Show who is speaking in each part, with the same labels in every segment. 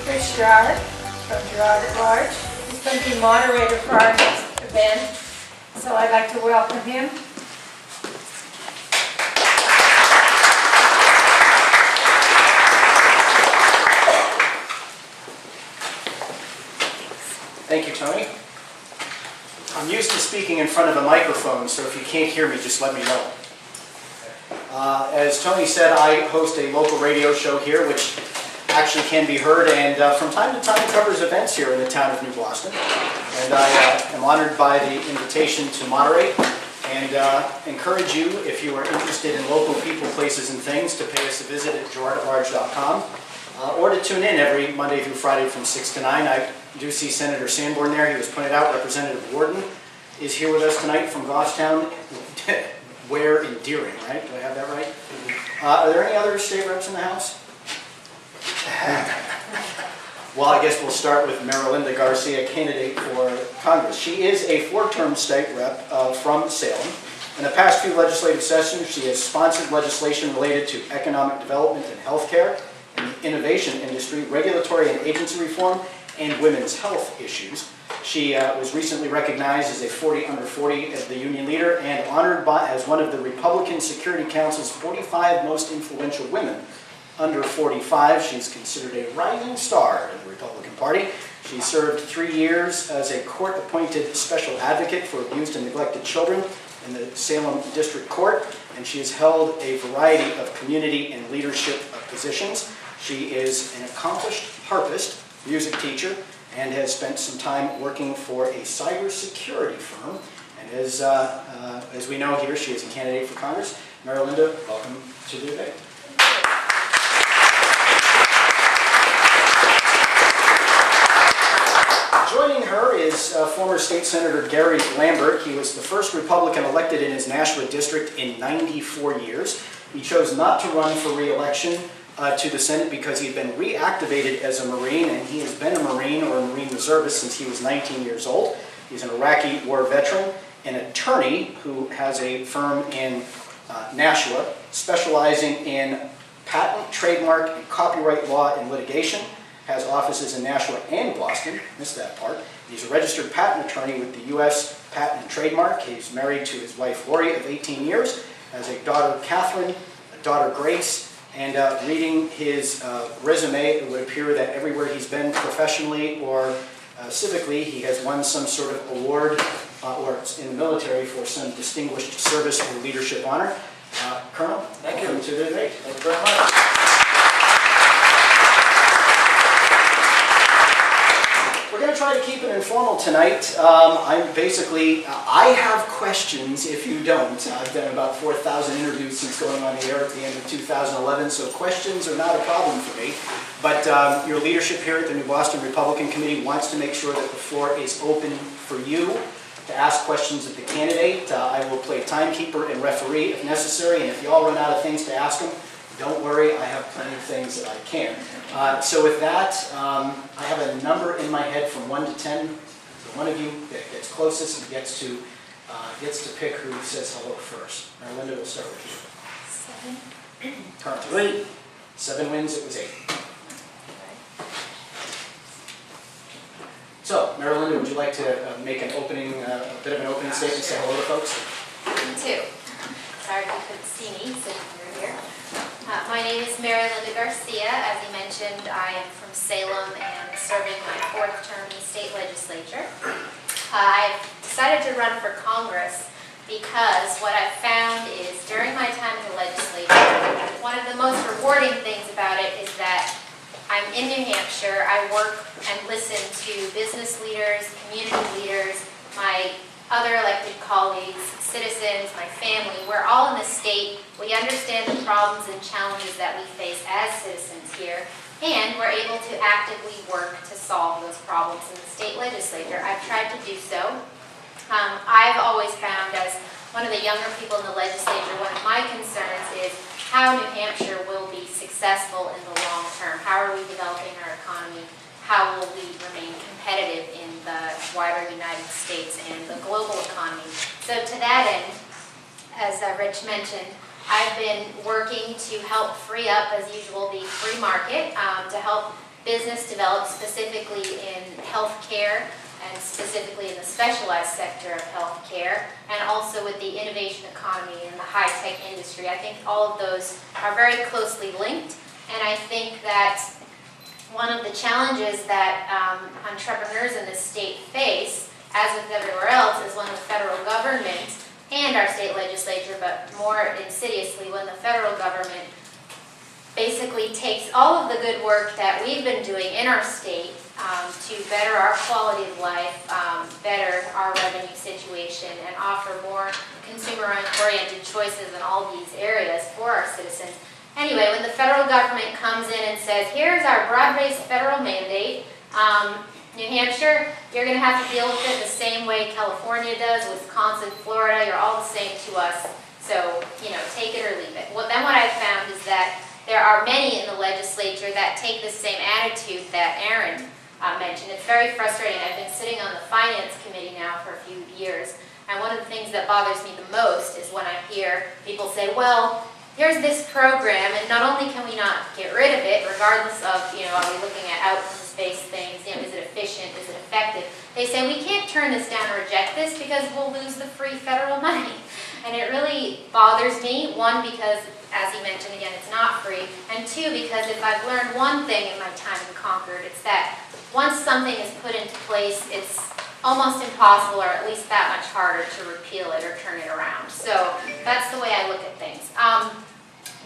Speaker 1: Rich Girard from Girard at Large. He's going to be moderator for our next event, so I'd like to welcome him.
Speaker 2: Thank you, Toni. I'm used to speaking in front of a microphone, so if you can't hear me, just let me know. As Toni said, I host a local radio show here, which actually can be heard, and from time to time covers events here in the town of New Boston. And I am honored by the invitation to moderate, and encourage you, if you are interested in local people, places, and things, to pay us a visit at girardatlarge.com, or to tune in every Monday through Friday from 6 to 9. I do see Senator Sanborn there. He was pointed out. Representative Warden is here with us tonight from Goffstown. Where in Deering, right? Do I have that right? Are there any other state reps in the House? Well, I guess we'll start with Marilinda Garcia, candidate for Congress. She is a four-term state rep from Salem. In the past few legislative sessions, she has sponsored legislation related to economic development and healthcare, in the innovation industry, regulatory and agency reform, and women's health issues. She was recently recognized as a 40 under 40 as the union leader and honored as one of the Republican Security Council's 45 most influential women under 45. She's considered a rising star in the Republican Party. She served 3 years as a court-appointed special advocate for abused and neglected children in the Salem District Court, and she has held a variety of community and leadership positions. She is an accomplished harpist, music teacher, and has spent some time working for a cybersecurity firm. And as we know here, she is a candidate for Congress. Marilinda, welcome to the debate. Joining her is former State Senator Gary Lambert. He was the first Republican elected in his Nashua district in 94 years. He chose not to run for re-election to the Senate because he had been reactivated as a Marine, and he has been a Marine or a Marine reservist since he was 19 years old. He's an Iraqi war veteran, an attorney who has a firm in Nashua specializing in patent, trademark, and copyright law and litigation, has offices in Nashua and Boston, missed that part. He's a registered patent attorney with the U.S. Patent and Trademark. He's married to his wife Lori of 18 years, has a daughter Catherine, a daughter Grace, and reading his resume, it would appear that everywhere he's been professionally or civically, he has won some sort of award or in the military for some distinguished service or leadership honor. Colonel, welcome to the debate.
Speaker 3: Thank you very much.
Speaker 2: We're going to try to keep it informal tonight. I have questions if you don't. I've done about 4,000 interviews since going on the air at the end of 2011, so questions are not a problem for me. But your leadership here at the New Boston Republican Committee wants to make sure that the floor is open for you to ask questions of the candidate. I will play timekeeper and referee if necessary, and if you all run out of things to ask them, don't worry, I have plenty of things that I can. So with that, I have a number in my head from 1 to 10. The one of you that gets closest gets to pick who says hello first. Marilinda, we'll start with you. 7. Currently. 7 wins, it was 8. So, Marilinda, would you like to make an opening, a bit of an opening statement, say hello to folks?
Speaker 4: Me too. Sorry if you couldn't see me sitting here. My name is Marilinda Garcia. As you mentioned, I am from Salem and serving my 4th term in the state legislature. I've decided to run for Congress because what I've found is during my time in the legislature, one of the most rewarding I'm in New Hampshire. I work and listen to business leaders, community leaders, my other elected colleagues, citizens, my family. We're all in the state. We understand the problems and challenges that we face as citizens here, and we're able to actively work to solve those problems in the state legislature. I've tried to do so. I've always found, as one of the younger people in the legislature, one of my concerns is how New Hampshire will be successful in the long term. How are we developing our economy? How will we remain competitive in the wider United States and the global economy? So to that end, as Rich mentioned, I've been working to help free up, as usual, the free market, to help business develop specifically in healthcare, and specifically in the specialized sector of healthcare, and also with the innovation economy and the high-tech industry. I think all of those are very closely linked, and I think that one of the challenges that entrepreneurs in this state face, as with everywhere else, is when the federal government and our state legislature, but more insidiously when the federal government basically takes all of the good work that we've been doing in our state to better our quality of life, better our revenue situation, and offer more consumer-oriented choices in all these areas for our citizens. Anyway, when the federal government comes in and says, here's our broad-based federal mandate, New Hampshire, you're going to have to deal with it the same way California does, Wisconsin, Florida, you're all the same to us, so, take it or leave it. Well, then what I've found is that there are many in the legislature that take the same attitude that Aaron mentioned. It's very frustrating. I've been sitting on the Finance Committee now for a few years, and one of the things that bothers me the most is when I hear people say, well, here's this program, and not only can we not get rid of it, regardless of, are we looking at outcomes-based things, is it efficient, is it effective? They say, we can't turn this down or reject this because we'll lose the free federal money. And it really bothers me, one, because, as he mentioned again, it's not free, and two, because if I've learned one thing in my time in Concord, it's that once something is put into place, it's almost impossible, or at least that much harder, to repeal it or turn it around. So that's the way I look at things.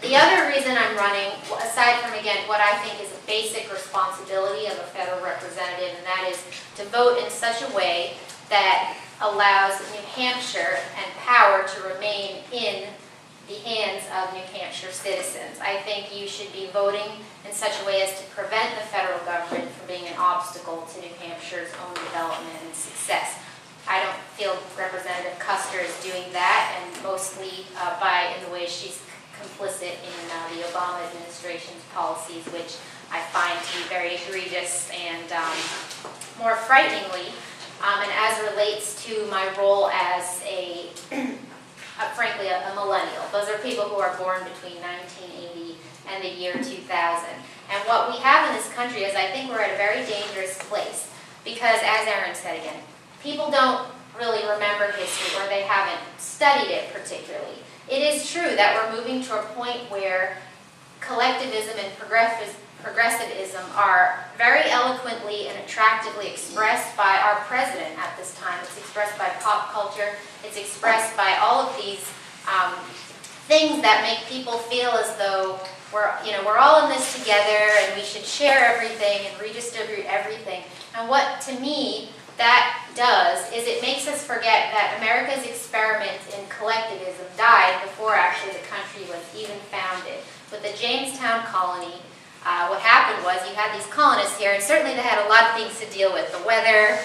Speaker 4: The other reason I'm running, aside from, again, what I think is a basic responsibility of a federal representative, and that is to vote in such a way that allows New Hampshire and power to remain in the hands of New Hampshire citizens. I think you should be voting in such a way as to prevent the federal government from being an obstacle to New Hampshire's own development and success. I don't feel Representative Custer is doing that, and mostly in the way she's complicit in the Obama administration's policies, which I find to be very egregious and more frighteningly, and as relates to my role as frankly, a millennial. Those are people who are born between 1980 and the year 2000. And what we have in this country is, I think we're at a very dangerous place, because, as Aaron said again, people don't really remember history, or they haven't studied it particularly. It is true that we're moving to a point where collectivism and progressivism are very eloquently and attractively expressed by our president at this time. It's expressed by pop culture. It's expressed by all of these things that make people feel as though we're all in this together, and we should share everything and redistribute everything. And what, to me, that does is it makes us forget that America's experiment in collectivism died before actually the country was even founded. With the Jamestown colony, what happened was you had these colonists here, and certainly they had a lot of things to deal with, the weather,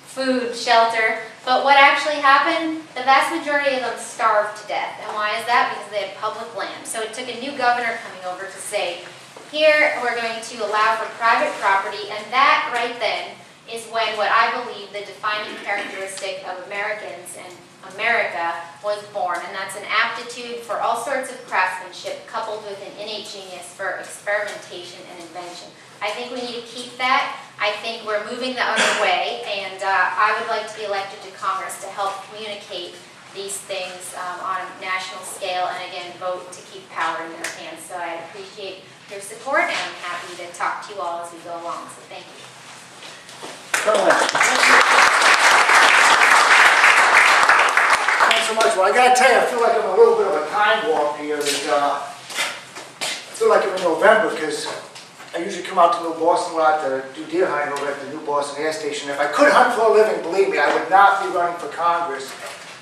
Speaker 4: food, shelter, but what actually happened, the vast majority of them starved to death. And why is that? Because they had public land. So it took a new governor coming over to say, here we're going to allow for private property, and that right then is when what I believe the defining characteristic of Americans and America was born, and that's an aptitude for all sorts of craftsmanship coupled with an innate genius for experimentation and invention. I think we need to keep that. I think we're moving the other way, and I would like to be elected to Congress to help communicate these things on a national scale, and again, vote to keep power in their hands. So I appreciate your support, and I'm happy to talk to you all as we go along. So thank you.
Speaker 3: Thanks so much. Well, I got to tell you, I feel like I'm a little bit of a time warp here. I feel like I'm in November, because I usually come out to New Boston a lot to do deer hunting over at the New Boston Air Station. If I could hunt for a living, believe me, I would not be running for Congress.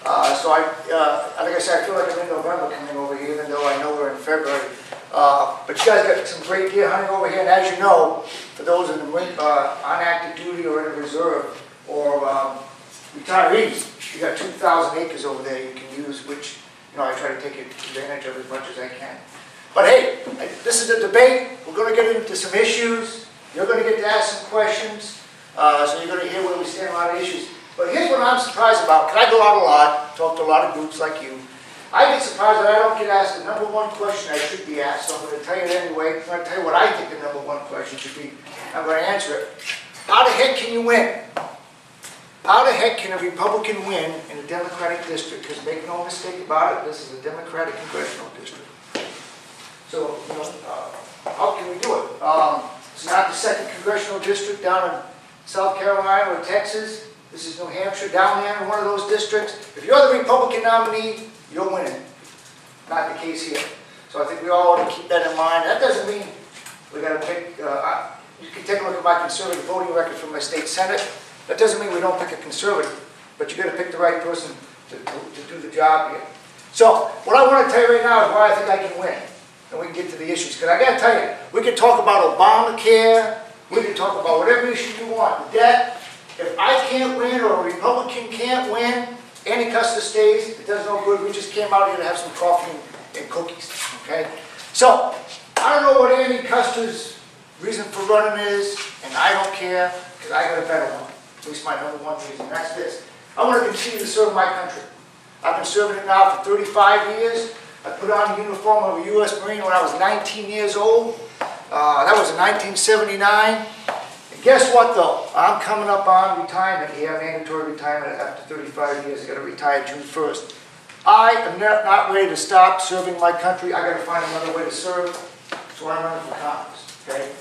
Speaker 3: Like I said, I feel like I'm in November coming over here, even though I know we're in February. But you guys got some great deer hunting over here, and as you know, for those in the on active duty or in the reserve or retirees, you got 2,000 acres over there you can use, which I try to take advantage of as much as I can. But hey, this is a debate. We're going to get into some issues. You're going to get to ask some questions. So you're going to hear where we stand on a lot of issues. But here's what I'm surprised about. Because I go out a lot, talk to a lot of groups like you. I get surprised that I don't get asked the number one question I should be asked. So I'm going to tell you it anyway. I'm going to tell you what I think the number one question should be. I'm going to answer it. How the heck can you win? How the heck can a Republican win in a Democratic district? Because make no mistake about it, this is a Democratic congressional district. So, how can we do it? It's not the second congressional district down in South Carolina or Texas. This is New Hampshire, down there in one of those districts. If you're the Republican nominee, you're winning. Not the case here. So I think we all ought to keep that in mind. That doesn't mean we got to pick, you can take a look at my conservative voting record from my state senate. That doesn't mean we don't pick a conservative, but you got to pick the right person to do the job here. So what I want to tell you right now is why I think I can win. And we can get to the issues. Because I got to tell you, we can talk about Obamacare, we can talk about whatever issue you want, the debt. If I can't win or a Republican can't win, Annie Custer stays, it does no good. We just came out here to have some coffee and cookies, okay? So, I don't know what Annie Custer's reason for running is, and I don't care, because I got a better one. At least my number one reason, that's this. I want to continue to serve my country. I've been serving it now for 35 years. I put on the uniform of a U.S. Marine when I was 19 years old. That was in 1979. And guess what though? I'm coming up on retirement here, mandatory retirement after 35 years. I got to retire June 1st. I am not ready to stop serving my country. I got to find another way to serve. So I'm running for Congress, okay?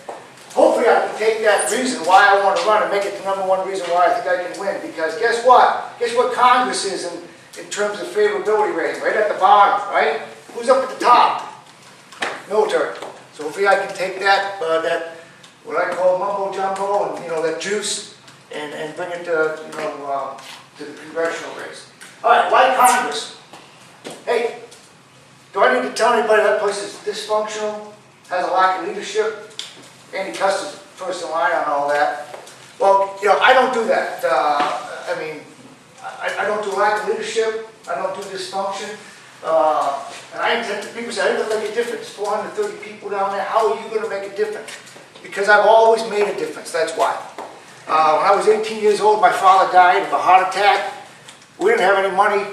Speaker 3: Hopefully I can take that reason why I want to run and make it the number one reason why I think I can win. Because guess what? Guess what Congress is in terms of favorability rating? Right at the bottom, right? Who's up at the top? Military. So hopefully I can take that, what I call mumbo jumbo, and that juice, and bring it to to the congressional race. All right, why Congress? Hey, do I need to tell anybody that place is dysfunctional, has a lack of leadership? Annie Custer's first in line on all that. Well, I don't do that. I don't do lack of leadership. I don't do dysfunction. And I intend to, people say, I didn't make a difference. 430 people down there, how are you going to make a difference? Because I've always made a difference, that's why. When I was 18 years old, my father died of a heart attack. We didn't have any money.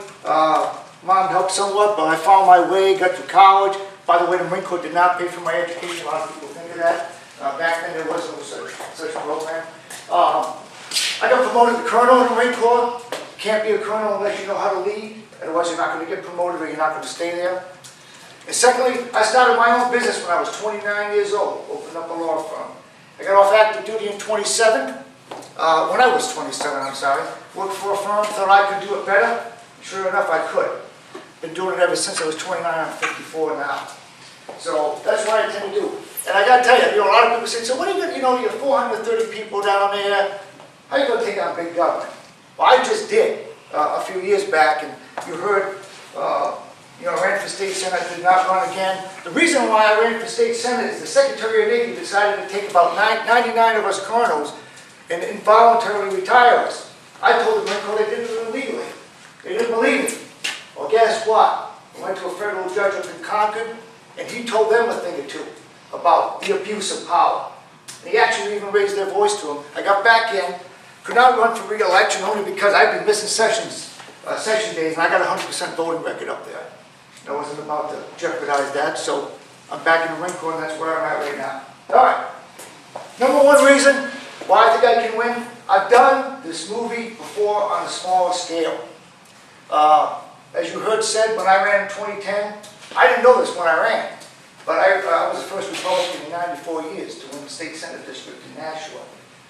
Speaker 3: Mom helped somewhat, but I found my way, got to college. By the way, the Marine Corps did not pay for my education. A lot of people think of that. Back then, there was no such program. I got promoted to colonel in the Marine Corps. You can't be a colonel unless you know how to lead. Otherwise, you're not going to get promoted or you're not going to stay there. And secondly, I started my own business when I was 29 years old, opened up a law firm. I got off active duty in 27. When I was 27, I'm sorry. Worked for a firm, thought I could do it better. Sure enough, I could. Been doing it ever since I was 29. I'm 54 now. So that's what I intend to do. And I got to tell you, a lot of people say, so what are you going to, you have 430 people down there. How are you going to take on big government? Well, I just did a few years back, and you heard, I ran for state senate, did not run again. The reason why I ran for state senate is the Secretary of Navy decided to take about 99 of us colonels and involuntarily retire us. I told the Marine Corps they did it illegally. They didn't believe me. Well, guess what? I went to a federal judge up in Concord, and he told them a thing or two about the abuse of power. And he actually even raised their voice to him. I got back in, could not run for re-election only because I've been missing session days, and I got a 100% voting record up there. I wasn't about to jeopardize that, so I'm back in the Marine Corps, and that's where I'm at right now. All right. Number one reason why I think I can win, I've done this movie before on a smaller scale. As you heard said, when I ran in 2010, I didn't know this when I ran, but I was the first Republican in 94 years to win the state senate district in Nashua.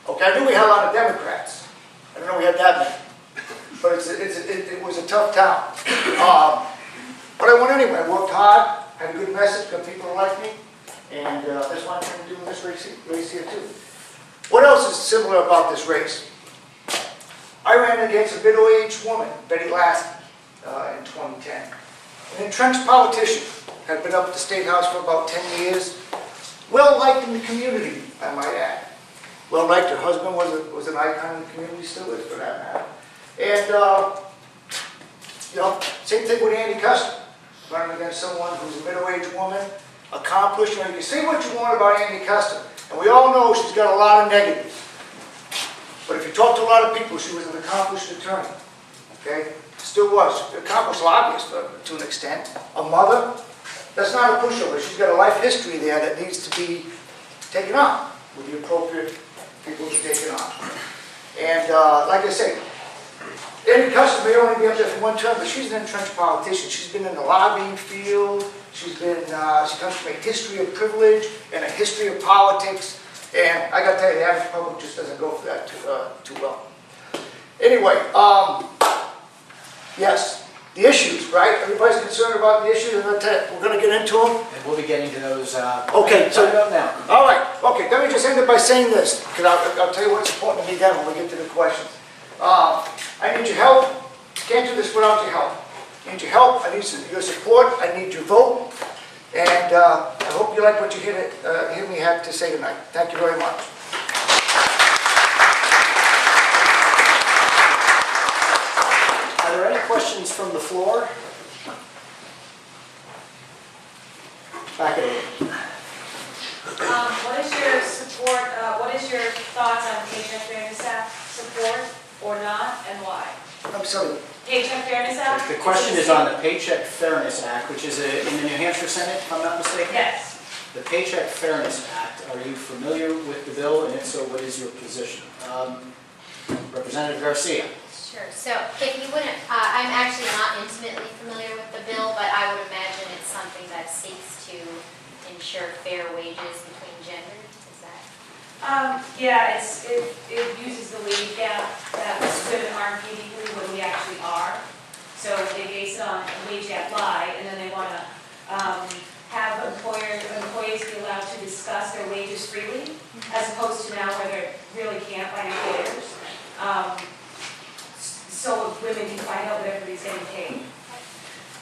Speaker 3: Okay, I knew we had a lot of Democrats. I didn't know we had that many. But it was a tough town. But I won anyway. I worked hard, had a good message, got people to like me. And that's what I'm going to do in this race here too. What else is similar about this race? I ran against a middle-aged woman, Betty Lasky, in 2010. An entrenched politician, had been up at the State House for about 10 years. Well-liked in the community, I might add. Well-liked, her husband was an icon in the community, still is for that matter. And, you know, same thing with Andy Custer. Running against someone who's a middle-aged woman, accomplished. You know, you can say what you want about Andy Custer, and we all know she's got a lot of negatives. But if you talk to a lot of people, she was an accomplished attorney. Okay? Still was. Accomplished lobbyist to an extent. A mother. That's not a pushover. She's got a life history there that needs to be taken on with the appropriate people to take it on. And like I say, Andy Custer may only be up there for one term, but she's an entrenched politician. She's been in the lobbying field. She comes from a history of privilege and a history of politics. And I got to tell you, the average public just doesn't go for that too well. Anyway, yes, the issues, right? Everybody's concerned about the issues, and we're going to get into them.
Speaker 2: And we'll be getting to those
Speaker 3: Okay, so
Speaker 2: right up now.
Speaker 3: all right, okay. Let me just end it by saying this, because I'll tell you what's important to me then when we get to the questions. I need your help. Can't do this without your help. I need your help. I need your support. I need your vote. And I hope you like what you hear me have to say tonight. Thank you very much.
Speaker 2: Are there any questions from the floor? Back at it.
Speaker 5: What is your support, what is your thoughts on Paycheck Fairness Act support or not, and why?
Speaker 3: I'm sorry.
Speaker 5: Paycheck Fairness Act?
Speaker 2: The question is on the Paycheck Fairness Act, which is in the New Hampshire Senate, if I'm not mistaken?
Speaker 5: Yes.
Speaker 2: The Paycheck Fairness Act, are you familiar with the bill, and if so, what is your position? Representative Garcia.
Speaker 4: Sure. So if you wouldn't, I'm actually not intimately familiar with the bill, but I would imagine it's something that seeks to ensure fair wages between genders. Is that?
Speaker 5: Yeah, it uses the wage gap that women aren't paid equally when we actually are. So they base it on a wage gap lie, and then they want to have employees be allowed to discuss their wages freely, as opposed to now where they really can't by employers. So women can find out what everybody's getting paid.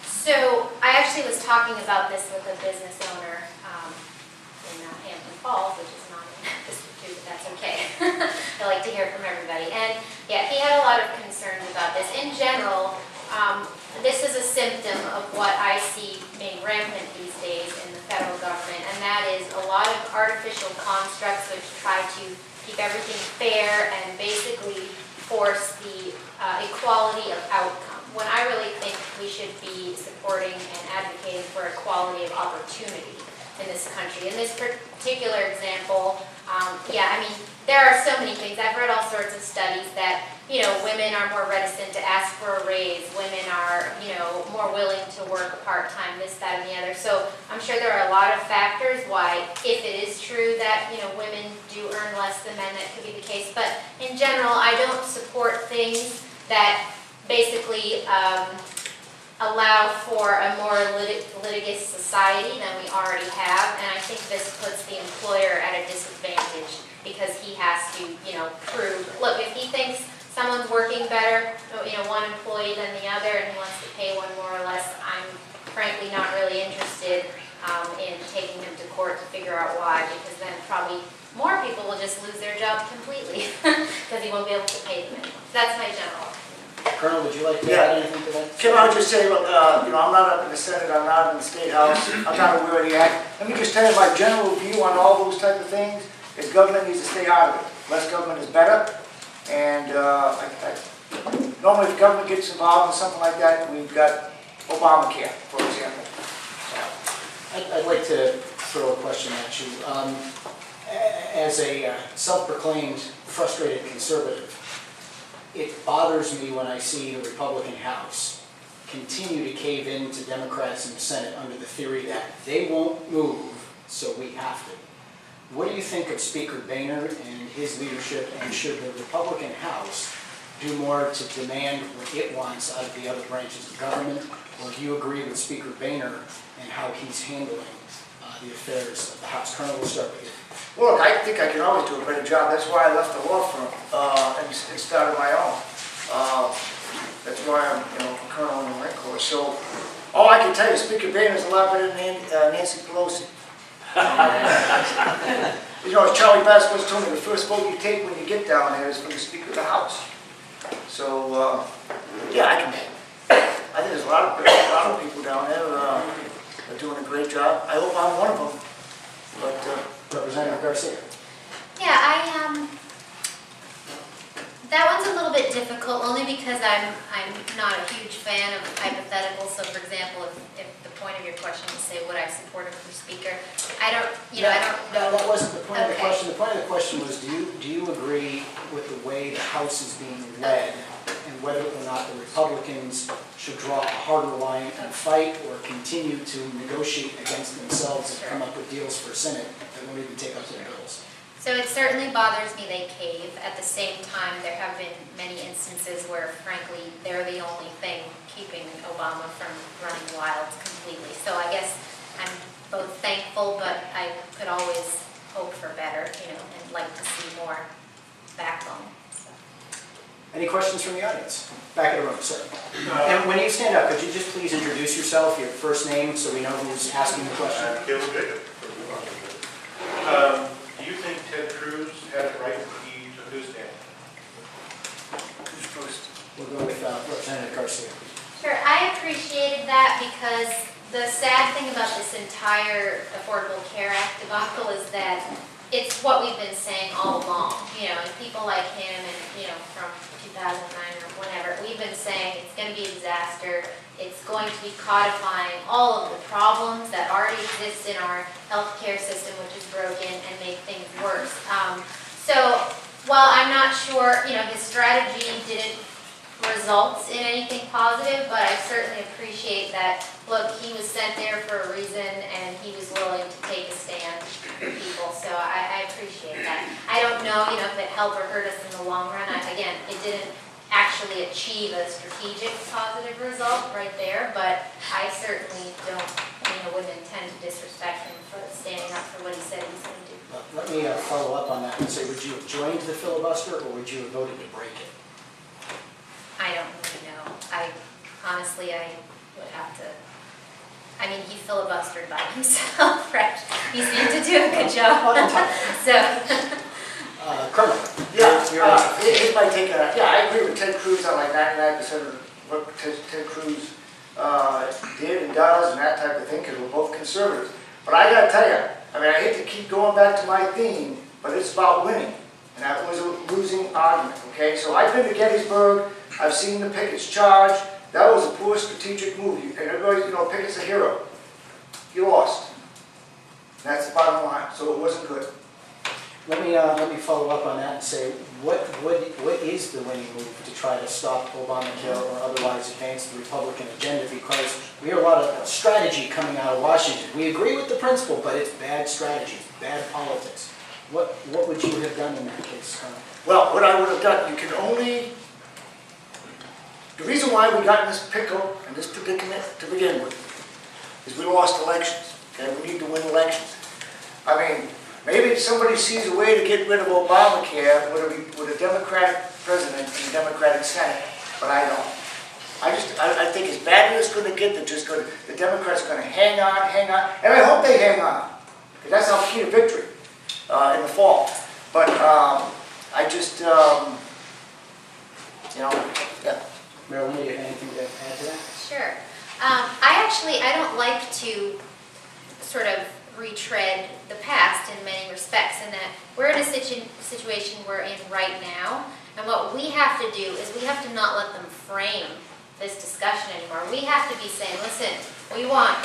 Speaker 4: So I actually was talking about this with a business owner in Hampton Falls, which is not in this too, but that's okay. I like to hear from everybody. And yeah, he had a lot of concerns about this. In general, this is a symptom of what I see being rampant these days in the federal government, and that is a lot of artificial constructs which try to keep everything fair and basically force the equality of outcome, when I really think we should be supporting and advocating for equality of opportunity in this country. In this particular example, yeah, I mean, there are so many things. I've read all sorts of studies that, you know, women are more reticent to ask for a raise. Women are, you know, more willing to work part-time, this, that, and the other. So I'm sure there are a lot of factors why, if it is true that, you know, women do earn less than men, that could be the case. But in general, I don't support things that basically allow for a more litigious society than we already have, and I think this puts the employer at a disadvantage because he has to, you know, prove, look, if he thinks someone's working better, you know, one employee than the other, and he wants to pay one more or less, I'm frankly not really interested in taking him to court to figure out why, because then probably more people will just lose their job completely because he won't be able to pay them anymore. So that's my general opinion.
Speaker 2: Colonel, would you like to add anything to that?
Speaker 3: Kim, I'll just say, look, you know, I'm not up in the Senate, I'm not in the State House, I'm not aware of the act. Let me just tell you my general view on all those type of things is government needs to stay out of it. Less government is better. And normally if government gets involved in something like that, we've got ObamaCare, for example.
Speaker 2: I'd like to throw a question at you. As a self-proclaimed frustrated conservative, it bothers me when I see the Republican House continue to cave in to Democrats in the Senate under the theory that they won't move, so we have to. What do you think of Speaker Boehner and his leadership, and should the Republican House do more to demand what it wants out of the other branches of government, or do you agree with Speaker Boehner and how he's handling the affairs of the House? Colonel, we'll start with you.
Speaker 3: Well, look, I think I can always do a better job. That's why I left the law firm and started my own. That's why I'm, a colonel in the Marine Corps. So, all I can tell you, Speaker Boehner is a lot better than Nancy Pelosi. As Charlie Bass once told me, the first vote you take when you get down there is from the Speaker of the House. So, yeah, I think there's a lot of people down there are doing a great job. I hope I'm one of them. But
Speaker 2: Representative Garcia.
Speaker 4: Yeah, that one's a little bit difficult only because I'm not a huge fan of hypotheticals. So, for example, if the point of your question is say would I support him for speaker, I don't.
Speaker 2: No, that wasn't the point of the
Speaker 4: Okay.
Speaker 2: question. The point of the question was, do you agree with the way the House is being led, and whether or not the Republicans should draw a harder line and fight, or continue to negotiate against themselves and come up with deals for Senate that won't even take up their bills?
Speaker 4: So it certainly bothers me they cave. At the same time, there have been many instances where, frankly, they're the only thing keeping Obama from running wild completely. So I guess I'm both thankful, but I could always hope for better, and like to see more backbone. So.
Speaker 2: Any questions from the audience? Back of the room, sir. And when you stand up, could you just please introduce yourself, your first name, so we know who's asking the question?
Speaker 6: Caleb Jacob. Do you think Ted Cruz had it right when he took his stand?
Speaker 3: who's first?
Speaker 2: We'll go with Representative Garcia.
Speaker 4: Sure, I appreciated that because the sad thing about this entire Affordable Care Act debacle is that it's what we've been saying all along, and people like him and, from 2009 or whenever, we've been saying it's going to be a disaster. It's going to be codifying all of the problems that already exist in our healthcare system, which is broken, and make things worse. So while I'm not sure, his strategy didn't result in anything positive, but I certainly appreciate that, look, he was sent there for a reason, and he was willing to take a stand for people. So I appreciate that. I don't know, if it helped or hurt us in the long run. Again, it didn't actually achieve a strategic positive result right there, but I certainly wouldn't intend to disrespect him for standing up for what he said he was going to do.
Speaker 2: Let me follow up on that and say, would you have joined the filibuster, or would you have voted to break it?
Speaker 4: I don't really know. Honestly, I would have to. He filibustered by himself, right? He seemed to do a good job. So.
Speaker 2: Colonel.
Speaker 3: Here's my take on it. Yeah, I agree with Ted Cruz on like 99% of what Ted Cruz did and does and that type of thing, because we're both conservatives. But I gotta tell you, I hate to keep going back to my theme, but it's about winning. And that was a losing argument, okay? So I've been to Gettysburg, I've seen the Pickett's charge. That was a poor strategic move. And everybody, Pickett's a hero. He lost. And that's the bottom line. So it wasn't good.
Speaker 2: Let me follow up on that and say, what is the winning move to try to stop Obamacare or otherwise advance the Republican agenda? Because we hear a lot of strategy coming out of Washington. We agree with the principle, but it's bad strategy, bad politics. What would you have done in that case, Colonel?
Speaker 3: Well, what I would have done, the reason why we got in this pickle and this predicament to begin with is we lost elections. Okay, we need to win elections. Maybe if somebody sees a way to get rid of Obamacare with a Democratic president and a Democratic Senate, but I don't. I think as bad as it's going to get, the Democrats are going to hang on, and I hope they hang on, because that's our key to victory in the fall. But yeah.
Speaker 2: Marilinda, do you have anything to add to that?
Speaker 4: Sure. I don't like to sort of retread the past in many respects, in that we're in a situation we're in right now, and what we have to do is we have to not let them frame this discussion anymore. We have to be saying, listen, we want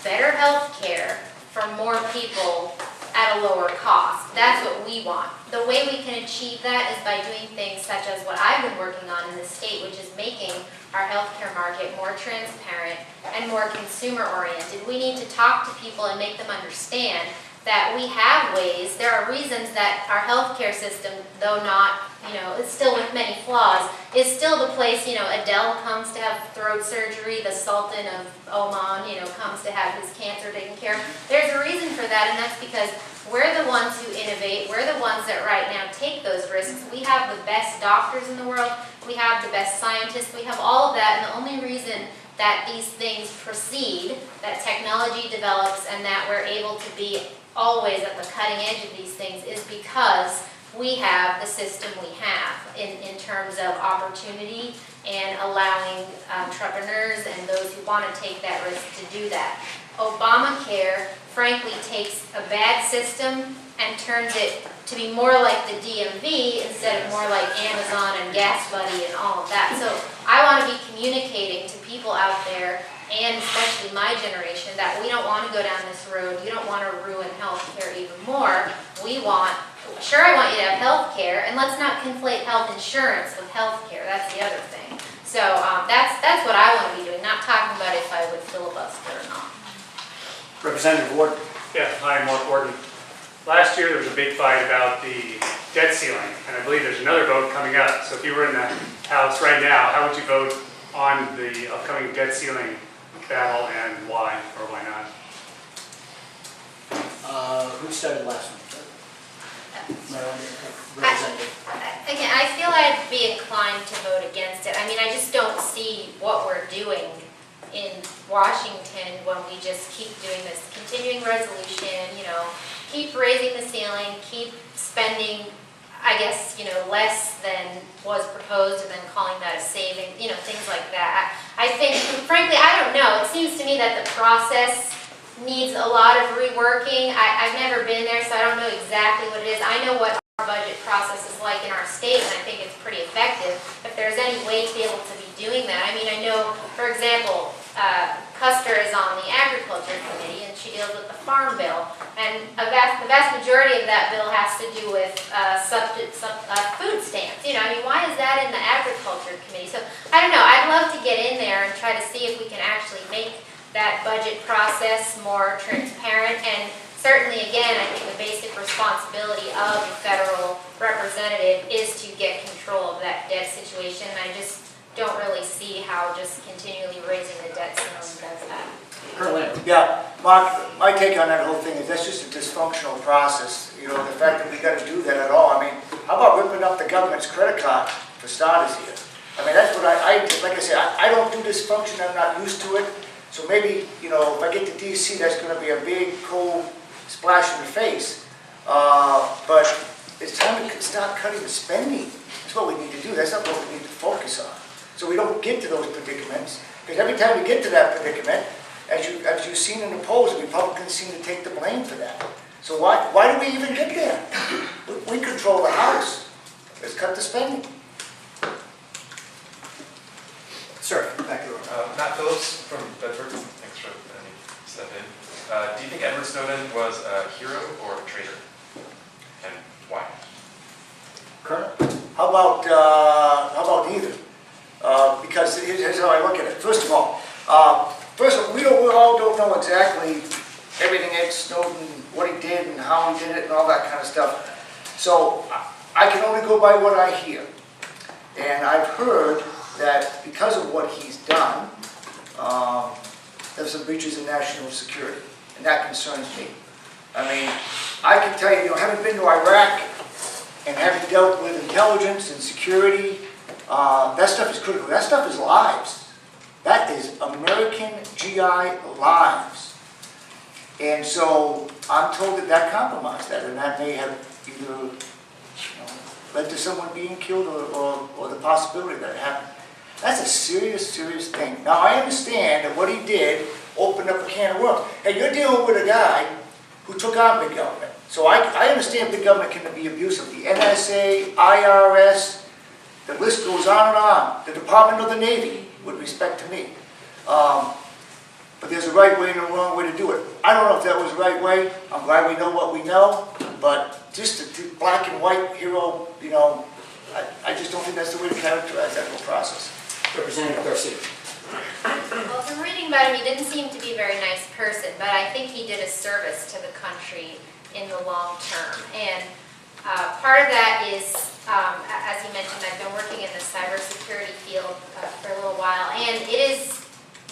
Speaker 4: better health care for more people at a lower cost. That's what we want. The way we can achieve that is by doing things such as what I've been working on in the state, which is making our healthcare market more transparent and more consumer-oriented. We need to talk to people and make them understand that we have ways, there are reasons that our healthcare system, though not, it's still with many flaws, is still the place, Adele comes to have throat surgery, the Sultan of Oman, comes to have his cancer taken care of. There's a reason for that, and that's because we're the ones who innovate. We're the ones that right now take those risks. We have the best doctors in the world. We have the best scientists. We have all of that, and the only reason that these things proceed, that technology develops, and that we're able to be always at the cutting edge of these things is because we have the system we have in terms of opportunity and allowing entrepreneurs and those who want to take that risk to do that. Obamacare, frankly, takes a bad system and turns it to be more like the DMV instead of more like Amazon and Gas Buddy and all of that. So I want to be communicating to people out there, and especially my generation, that we don't want to go down this road. We don't want to ruin healthcare even more. We want, sure, I want you to have healthcare, and let's not conflate health insurance with healthcare. That's the other thing. So that's what I want to be doing, not talking about if I would filibuster or not.
Speaker 2: Representative Warden.
Speaker 7: Yeah, hi, Mark Warden. Last year there was a big fight about the debt ceiling, and I believe there's another vote coming up. So if you were in the House right now, how would you vote on the upcoming debt ceiling battle, and why or why not?
Speaker 2: Who started last one? Representative.
Speaker 4: Again, I feel I'd be inclined to vote against it. I mean, I just don't see what we're doing in Washington when we just keep doing this continuing resolution, keep raising the ceiling, keep spending, I guess, less than was proposed and then calling that a saving, things like that. I think, frankly, I don't know. It seems to me that the process needs a lot of reworking. I've never been there, so I don't know exactly what it is. I know what our budget process is like in our state, and I think it's pretty effective. If there's any way to be able to be doing that. I mean, I know, for example, Custer is on the Agriculture Committee, and she deals with the Farm Bill. And the vast majority of that bill has to do with food stamps. Why is that in the Agriculture Committee? So, I don't know. I'd love to get in there and try to see if we can actually make that budget process more transparent. And certainly, again, I think the basic responsibility of the federal representative is to get control of that debt situation. I just don't really see how just continually raising the debt ceiling does that.
Speaker 3: Yeah, Mark, my take on that whole thing is that's just a dysfunctional process. The fact that we got to do that at all. I mean, how about ripping up the government's credit card for starters here? I mean, that's what like I said, I don't do this function. I'm not used to it. So maybe, if I get to DC, that's going to be a big, cold splash in the face. But it's time to start cutting the spending. That's what we need to do. That's not what we need to focus on. So we don't get to those predicaments. Because every time we get to that predicament, as you've seen in the polls, Republicans seem to take the blame for that. So why do we even get there? We control the House. Let's cut the spending.
Speaker 2: Sir, back to you.
Speaker 8: Matt Phillips from Bedford. Thanks for letting me step in. Do you think Edward Snowden was a hero or a traitor? And why?
Speaker 3: Colonel? How about neither? Because here's how I look at it. First of all, we all don't know exactly everything Ed Snowden, what he did and how he did it and all that kind of stuff. So I can only go by what I hear. And I've heard that because of what he's done, there's some breaches in national security, and that concerns me. I mean, I can tell you, having been to Iraq and having dealt with intelligence and security, that stuff is critical. That stuff is lives. That is American GI lives. And so I'm told that compromised that, and that may have either led to someone being killed or the possibility that it happened. That's a serious, serious thing. Now, I understand that what he did opened up a can of worms. Hey, you're dealing with a guy who took on big government. So I understand big government can be abusive. The NSA, IRS, the list goes on and on. The Department of the Navy, with respect to me. But there's a right way and a wrong way to do it. I don't know if that was the right way. I'm glad we know what we know. But just to black and white hero, I just don't think that's the way to characterize that whole process.
Speaker 2: Representative Garcia.
Speaker 4: Well, from reading about him, he didn't seem to be a very nice person, but I think he did a service to the country in the long term. And part of that is, as you mentioned, I've been working in the cybersecurity field for a little while, and it is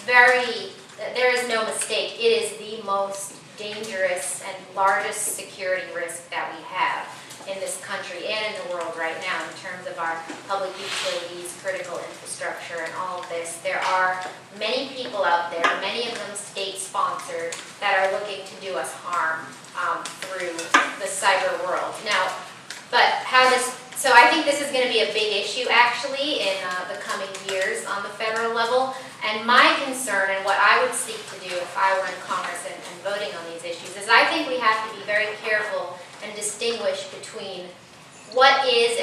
Speaker 4: there is no mistake, it is the most dangerous and largest security risk that we have in this country and in the world right now in terms of our public utilities, critical infrastructure, and all of this. There are many people out there, many of them state-sponsored, that are looking to do us harm through the cyber world. Now, so I think this is going to be a big issue actually in the coming years on the federal level. And my concern and what I would seek to do if I were in Congress and voting on these issues is I think we have to be very careful and distinguish between what is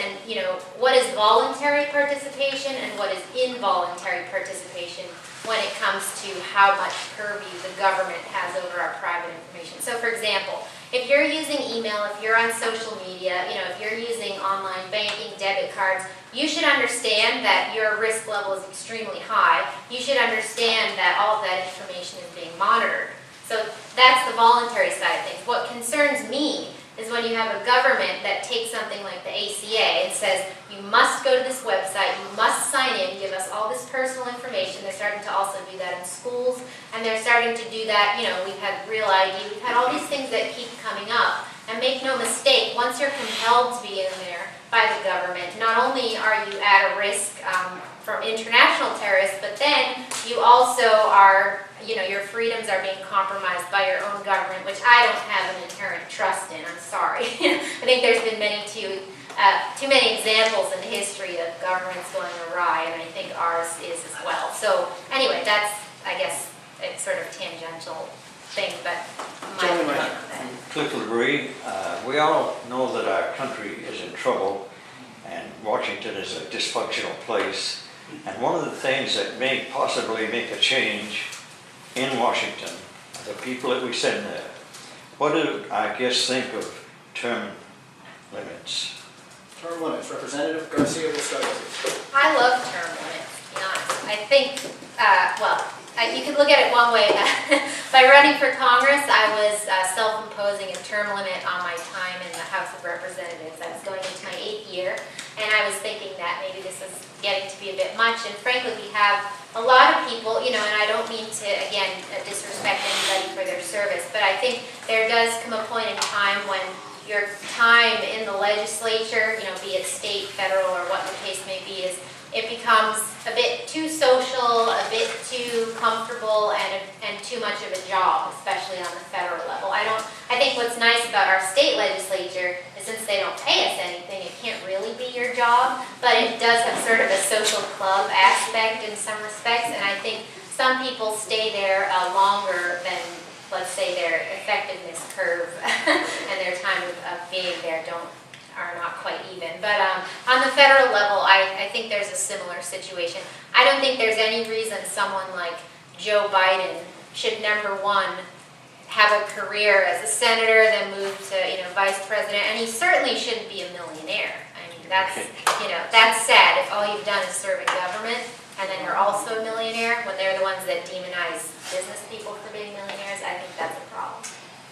Speaker 4: what is voluntary participation and what is involuntary participation when it comes to how much purview the government has over our private information. So for example, if you're using email, if you're on social media, if you're using online banking, debit cards, you should understand that your risk level is extremely high. You should understand that all of that information is being monitored. So that's the voluntary side of things. What concerns me is when you have a government that takes something like the ACA and says, you must go to this website, you must sign in, give us all this personal information. They're starting to also do that in schools, and they're starting to do that, we've had Real ID, we've had all these things that keep coming up. And make no mistake, once you're compelled to be in there by the government, not only are you at a risk from international terrorists, but then you also are, your freedoms are being compromised by your own government, which I don't have an inherent trust in, I'm sorry. I think there's been too many examples in history of governments going awry, and I think ours is as well. So anyway, that's, I guess, a sort of tangential thing, but my opinion on that.
Speaker 9: Completely agree. We all know that our country is in trouble and Washington is a dysfunctional place. And one of the things that may possibly make a change in Washington are the people that we send there. What do our guests think of term limits?
Speaker 2: Term limits. Representative Garcia will start with you.
Speaker 4: I love term limits, to be honest. I think, you could look at it one way. By running for Congress, I was self-imposing a term limit on my time in the House of Representatives. I was going into my 8th year, and I was thinking that maybe this is getting to be a bit much. And frankly, we have a lot of people, and I don't mean to, again, disrespect anybody for their service, but I think there does come a point in time when your time in the legislature, be it state, federal, or what the case may be, it becomes a bit too social, a bit too comfortable, and too much of a job, especially on the federal level. I think what's nice about our state legislature is since they don't pay us anything, it can't really be your job, but it does have sort of a social club aspect in some respects, and I think some people stay there longer than, let's say, their effectiveness curve and their time of being there are not quite even. But on the federal level, I think there's a similar situation. I don't think there's any reason someone like Joe Biden should, number one, have a career as a senator, then move to vice president, and he certainly shouldn't be a millionaire. I mean, that's sad if all you've done is serve in government, and then you're also a millionaire when they're the ones that demonize business people for being millionaires. I think that's a problem.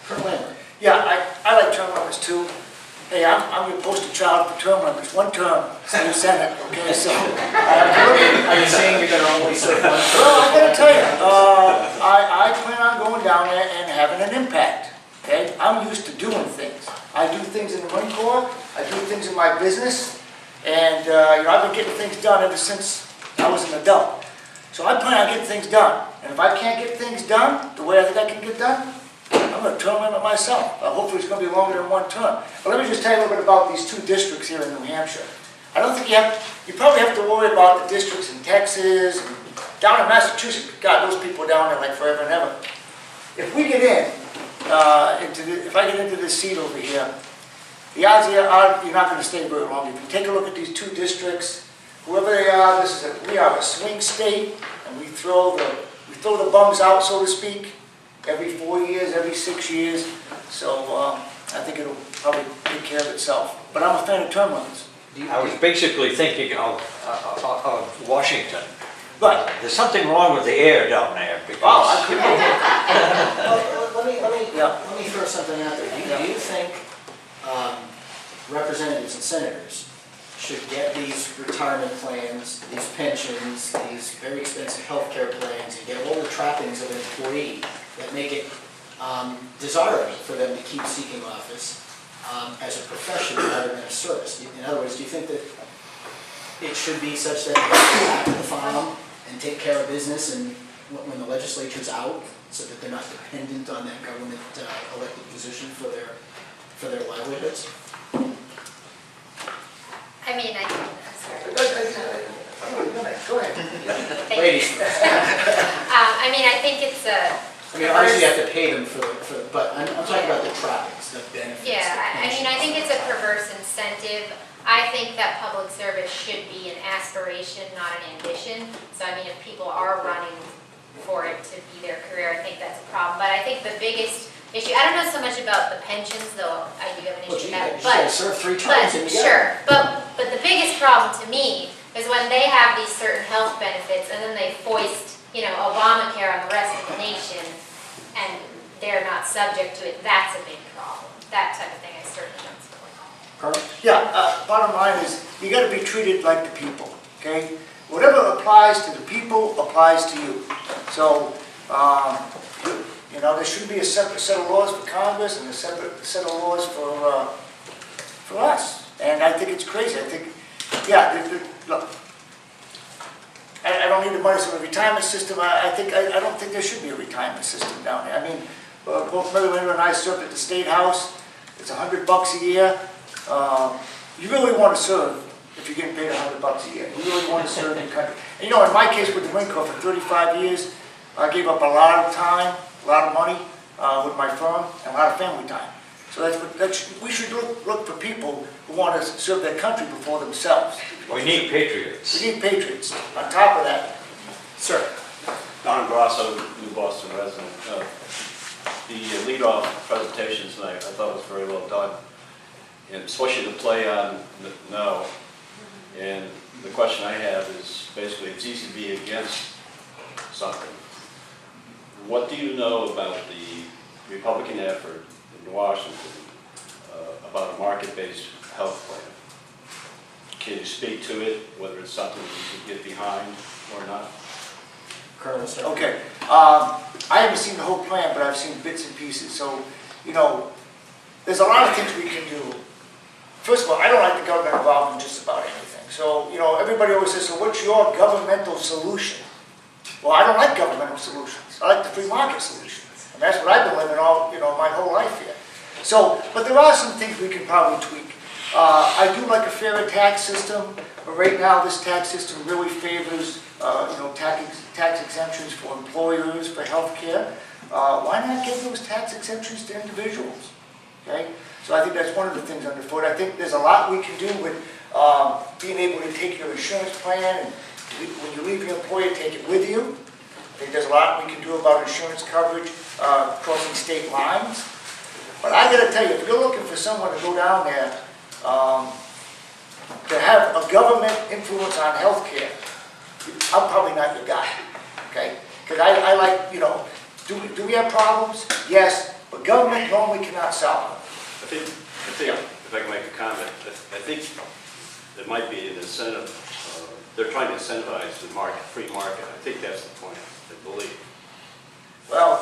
Speaker 2: Colonel Lambert.
Speaker 3: Yeah, I like term limits too. Hey, I'm your poster child for term limits. One term, same Senate, okay, so.
Speaker 2: Are you saying you're going to only serve one term?
Speaker 3: Well, I'm going to tell you, I plan on going down there and having an impact, okay? I'm used to doing things. I do things in the Marine Corps, I do things in my business, and I've been getting things done ever since I was an adult. So I plan on getting things done. And if I can't get things done the way I think I can get done, I'm going to term limit myself. Hopefully it's going to be longer than one term. But let me just tell you a little bit about these 2 districts here in New Hampshire. I don't think you probably have to worry about the districts in Texas, and down in Massachusetts. God, those people down there like forever and ever. If we get in, if I get into this seat over here, the odds are you're not going to stay very long. If you take a look at these 2 districts, whoever they are, we are a swing state, and we throw the bums out, so to speak, every 4 years, every 6 years. So I think it'll probably take care of itself. But I'm a fan of term limits.
Speaker 9: I was basically thinking of Washington.
Speaker 3: But
Speaker 9: There's something wrong with the air down there because.
Speaker 3: I couldn't.
Speaker 2: Let me throw something out there. Do you think representatives and senators should get these retirement plans, these pensions, these very expensive health care plans, and get all the trappings of an employee that make it desirable for them to keep seeking office as a profession rather than a service? In other words, do you think that it should be such that they go back to the farm and take care of business and when the legislature's out, so that they're not dependent on that government elected position for their livelihoods?
Speaker 4: I mean, I'm sorry.
Speaker 3: Go ahead.
Speaker 4: Thank
Speaker 2: Ladies
Speaker 4: you.
Speaker 2: first.
Speaker 4: I mean, I think it's a.
Speaker 2: I mean, obviously you have to pay them but I'm talking about the trappings, the benefits.
Speaker 4: Yeah,
Speaker 2: the
Speaker 4: I mean, I think it's a perverse incentive. I think that public service should be an aspiration, not an ambition. So I mean, if people are running for it to be their career, I think that's a problem. But I think the biggest issue, I don't know so much about the pensions, though I do have an issue with that.
Speaker 2: You gotta serve 3 terms and you
Speaker 4: Sure, but the biggest problem to me is when they have these certain health benefits and then they foist, Obamacare on the rest of the nation and they're not subject to it. That's a big problem. That type of thing I certainly don't support.
Speaker 2: Carl?
Speaker 3: Yeah, bottom line is, you gotta be treated like the people, okay? Whatever applies to the people applies to you. So, there should be a separate set of laws for Congress and a separate set of laws for us. And I think it's crazy. I think, look, I don't need the money from a retirement system. I don't think there should be a retirement system down there. I mean, both Marilinda and I served at the State House. It's $100 a year. You really want to serve if you're getting paid $100 a year. You really want to serve the country. And in my case with the Wynne for 35 years, I gave up a lot of time, a lot of money with my firm, and a lot of family time. So we should look for people who want to serve their country before themselves.
Speaker 9: We need patriots.
Speaker 3: We need patriots. On top of that,
Speaker 2: Sir?
Speaker 10: Don Grasso, New Boston resident. The lead-off presentation tonight, I thought was very well done, and especially the play on no. And the question I have is basically, it's easy to be against something. What do you know about the Republican effort in Washington about a market-based health plan? Can you speak to it, whether it's something you can get behind or not?
Speaker 2: Colonel, sir?
Speaker 3: okay. I haven't seen the whole plan, but I've seen bits and pieces. So, there's a lot of things we can do. First of all, I don't like the government involved in just about anything. So, everybody always says, so what's your governmental solution? Well, I don't like governmental solutions. I like the free market solution. And that's what I've been living my whole life here. So, but there are some things we can probably tweak. I do like a fairer tax system, but right now this tax system really favors, tax exemptions for employers, for health care. Why not give those tax exemptions to individuals? Okay? So I think that's one of the things underfoot. I think there's a lot we can do with being able to take your insurance plan and when you leave your employer, take it with you. I think there's a lot we can do about insurance coverage crossing state lines. But I got to tell you, if you're looking for someone to go down there to have a government influence on health care, I'm probably not your guy, okay? Because I like, do we have problems? Yes, but government normally cannot solve them.
Speaker 10: I think if I can make a comment, I think there might be an incentive. They're trying to incentivize the free market. I think that's the point, I believe.
Speaker 3: Well,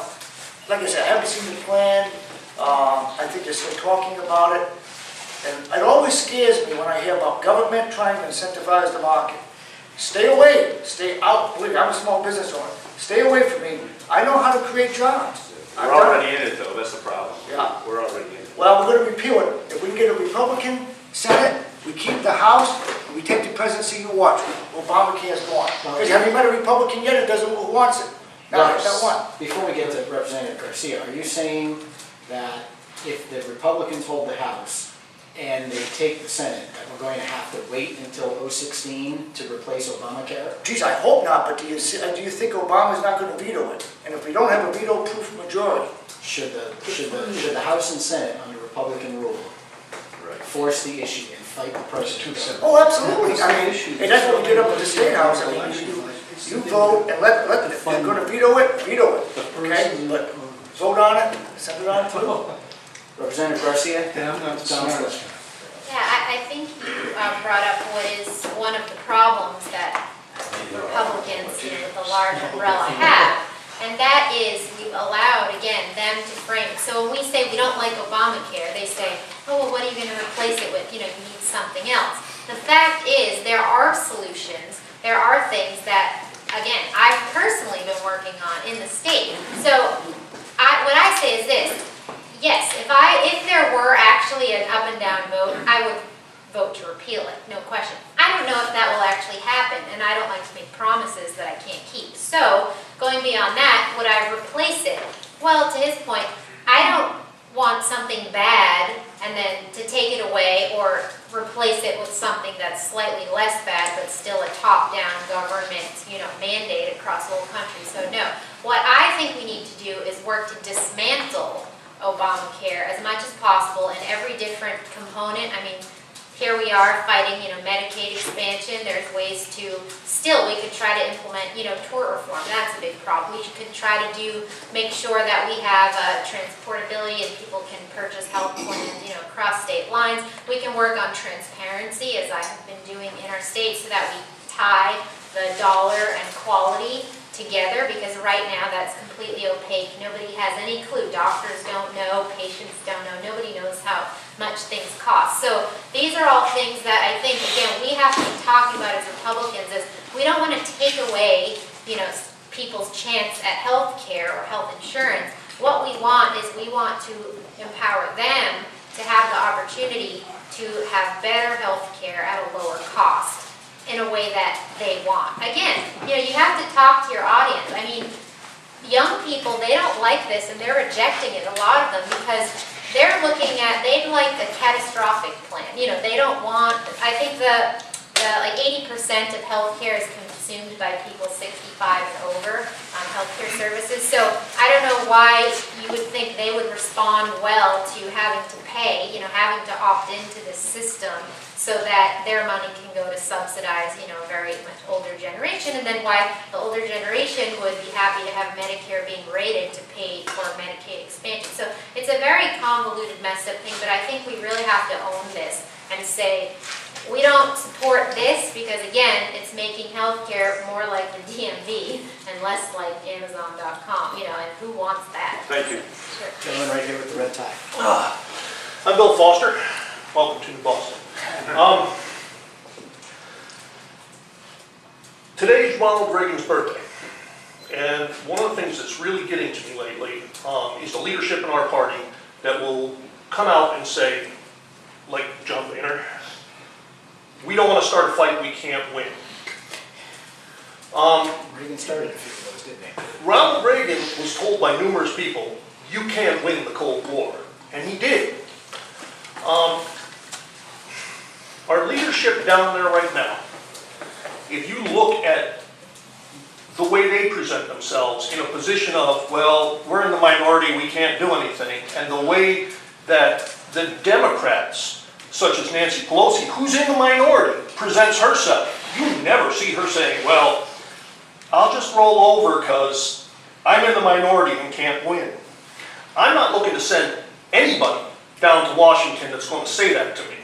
Speaker 3: like I said, I haven't seen the plan. I think they're still talking about it. And it always scares me when I hear about government trying to incentivize the market. Stay away, stay out. Believe me, I'm a small business owner. Stay away from me. I know how to create jobs.
Speaker 10: We're already in it, though. That's the problem.
Speaker 3: Yeah.
Speaker 10: We're already in it.
Speaker 3: Well, we're going to repeal it. If we can get a Republican Senate, we keep the House, and we take the presidency, you watch. Obamacare is gone. Because have you met a Republican yet who wants it? Not one.
Speaker 2: Before we get to Representative Garcia, are you saying that if the Republicans hold the House and they take the Senate, that we're going to have to wait until 2016 to replace Obamacare?
Speaker 3: Geez, I hope not, but do you think Obama's not going to veto it? And if we don't have a veto-proof majority,
Speaker 2: Should the House and Senate, under Republican rule, force the issue and fight the president?
Speaker 3: oh, absolutely. I mean, and that's what we did up at the State House. I mean, you vote and if they're going to veto it, okay? But vote on it, send it on through.
Speaker 2: Representative Garcia?
Speaker 4: Yeah, I think you brought up what is one of the problems that Republicans, with the large umbrella have, And that is, we've allowed, again, them to frame. So when we say we don't like Obamacare, they say, oh, well, what are you going to replace it with? You know, you need something else. The fact is, there are solutions. There are things that, again, I've personally been working on in the state. So what I say is this. Yes, if there were actually an up and down vote, I would vote to repeal it, no question. I don't know if that will actually happen, and I don't like to make promises that I can't keep. So, going beyond that, would I replace it? Well, to his point, I don't want something bad and then to take it away or replace it with something that's slightly less bad but still a top-down government, mandate across the whole country. So no. What I think we need to do is work to dismantle Obamacare as much as possible in every different component. I mean, here we are fighting, Medicaid expansion. There's ways to, we could try to implement, tort reform. That's a big problem. We could try to make sure that we have transportability and people can purchase health plans, across state lines. We can work on transparency, as I have been doing in our state, so that we tie the dollar and quality together, because right now that's completely opaque. Nobody has any clue. Doctors don't know, patients don't know, nobody knows how much things cost. So these are all things that I think, again, we have to be talking about as Republicans, is we don't want to take away, people's chance at health care or health insurance. What we want is we want to empower them to have the opportunity to have better health care at a lower cost, in a way that they want. Again, you have to talk to your audience. I mean, young people, they don't like this and they're rejecting it, a lot of them, because they're looking at, they'd like a catastrophic plan. They don't want, I think like 80% of healthcare is consumed by people 65 and over on healthcare services. So I don't know why you would think they would respond well to having to pay, having to opt into this system so that their money can go to subsidize, a very much older generation, and then why the older generation would be happy to have Medicare being rated to pay for Medicaid expansion. So it's a very convoluted, messed up thing, but I think we really have to own this and say, we don't support this because, again, it's making healthcare more like the DMV and less like Amazon.com, and who wants that?
Speaker 6: Thank you.
Speaker 4: Sure.
Speaker 2: Gentleman right here with the red tie.
Speaker 6: I'm Bill Foster. Welcome to New Boston. Today's Ronald Reagan's birthday. And one of the things that's really getting to me lately is the leadership in our party that will come out and say, like John Boehner, we don't want to start a fight we can't win.
Speaker 2: Reagan started a few of those, didn't he?
Speaker 6: Ronald Reagan was told by numerous people, you can't win the Cold War. And he did. Our leadership down there right now, if you look at the way they present themselves in a position of, well, we're in the minority, we can't do anything, and the way that the Democrats, such as Nancy Pelosi, who's in the minority, presents herself, you never see her saying, well, I'll just roll over because I'm in the minority and can't win. I'm not looking to send anybody down to Washington that's going to say that to me.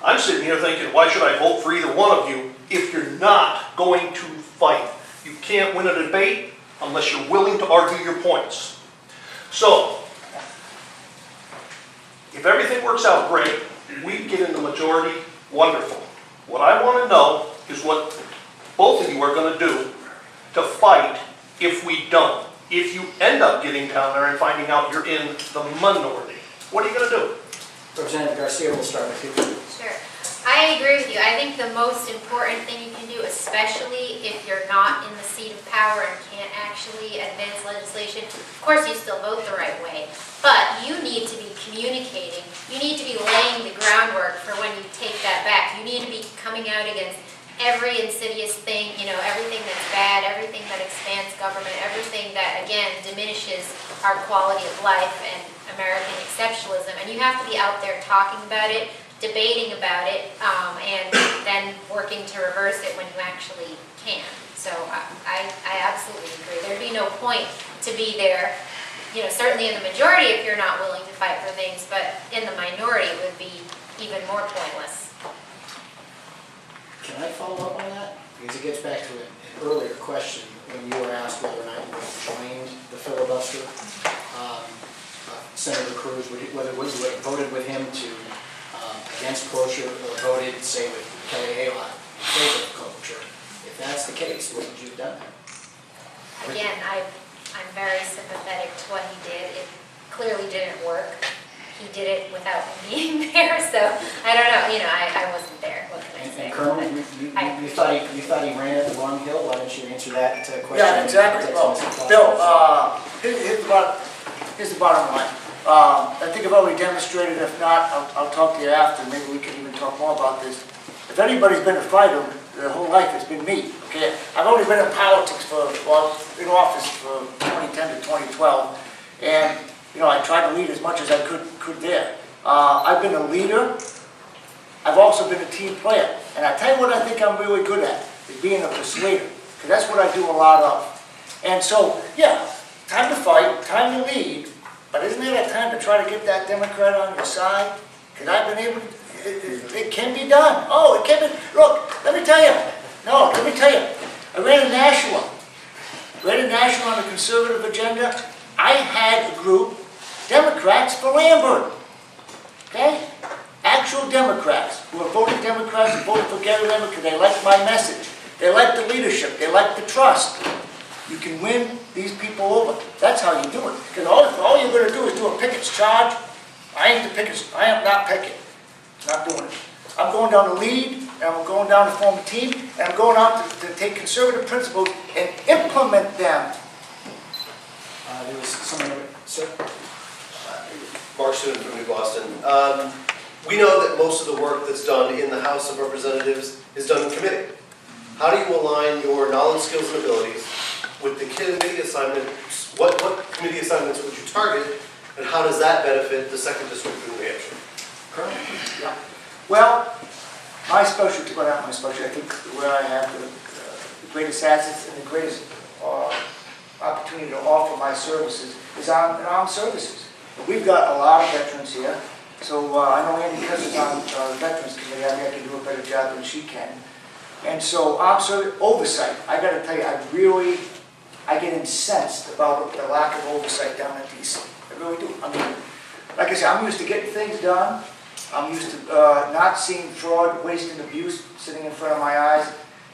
Speaker 6: I'm sitting here thinking, why should I vote for either one of you if you're not going to fight? You can't win a debate unless you're willing to argue your points. So, if everything works out great, we get in the majority, wonderful. What I want to know is what both of you are going to do to fight if we don't. If you end up getting down there and finding out you're in the minority, what are you going to do?
Speaker 2: Representative Garcia, we'll start with you.
Speaker 4: Sure. I agree with you. I think the most important thing you can do, especially if you're not in the seat of power and can't actually advance legislation, of course you still vote the right way, but you need to be communicating. You need to be laying the groundwork for when you take that back. You need to be coming out against every insidious thing, everything that's bad, everything that expands government, everything that, again, diminishes our quality of life and American exceptionalism. And you have to be out there talking about it, debating about it, and then working to reverse it when you actually can. So I absolutely agree. There'd be no point to be there, certainly in the majority if you're not willing to fight for things, but in the minority it would be even more pointless.
Speaker 2: Can I follow up on that? Because it gets back to an earlier question. when you were asked whether or not you joined the filibuster, Senator Cruz, whether you voted with him to against cloture or voted, say, with Kelly Haylock in favor of cloture. If that's the case, what would you have done?
Speaker 4: Again, I'm very sympathetic to what he did. It clearly didn't work. He did it without me being there, so I don't know, I wasn't there, what can I say?
Speaker 2: And Colonel, you thought he ran at the wrong hill? Why don't you answer that question?
Speaker 3: Yeah, exactly. Well, Bill, here's the bottom line. I think I've already demonstrated. If not, I'll talk to you after. Maybe we can even talk more about this. If anybody's been a fighter their whole life, it's been me. Okay, I've only been in politics in office for 2010 to 2012, and I tried to lead as much as I could there. I've been a leader. I've also been a team player, and I tell you what I think I'm really good at is being a persuader, because that's what I do a lot of. And so, yeah, time to fight, time to lead. But isn't it a time to try to get that Democrat on your side? Because I've been able to, it can be done. Oh, it can be, look, let me tell you. No, let me tell you. I ran a national on the conservative agenda. I had a group, Democrats for Lambert. Okay? Actual Democrats who are voting Democrats and voting for Gary Lambert because they like my message. They like the leadership. They like the trust. You can win these people over. That's how you do it. Because all you're going to do is do a Pickett's charge. I am not Pickett. Not doing it. I'm going down to lead, and I'm going down to form a team, and I'm going out to take conservative principles and implement them.
Speaker 2: There was someone over, sir?
Speaker 11: Mark Student from New Boston. We know that most of the work that's done in the House of Representatives is done in committee. How do you align your knowledge, skills, and abilities with the committee assignments? What committee assignments would you target, and how does that benefit the 2nd District of New Hampshire?
Speaker 3: Colonel? Yeah. Well, my specialty, well, not my specialty, I think where I have the greatest assets and the greatest opportunity to offer my services is in armed services. We've got a lot of veterans here, so I know Andy because it's on the Veterans Committee, I can do a better job than she can. And so armed service oversight, I got to tell you, I get incensed about the lack of oversight down at DC. I really do. I mean, like I said, I'm used to getting things done. I'm used to not seeing fraud, waste, and abuse sitting in front of my eyes.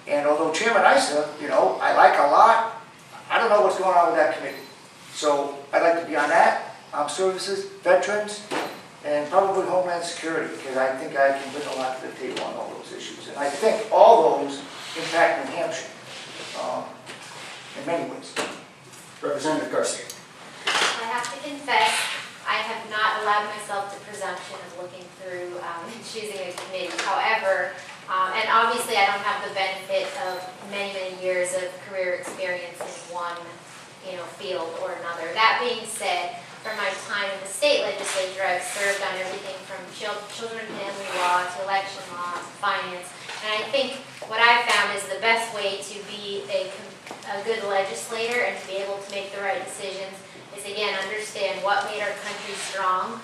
Speaker 3: And although Chairman Issa, I like a lot, I don't know what's going on with that committee. So I'd like to be on that, armed services, veterans, and probably Homeland Security, because I think I can bring a lot to the table on all those issues. And I think all those impact New Hampshire in many ways.
Speaker 2: Representative Garcia.
Speaker 4: I have to confess, I have not allowed myself the presumption of looking through and choosing a committee. However, and obviously I don't have the benefit of many, many years of career experience in one field or another. That being said, from my time in the state legislature, I've served on everything from children and family law to election law to finance. And I think what I've found is the best way to be a good legislator and to be able to make the right decisions is, again, understand what made our country strong,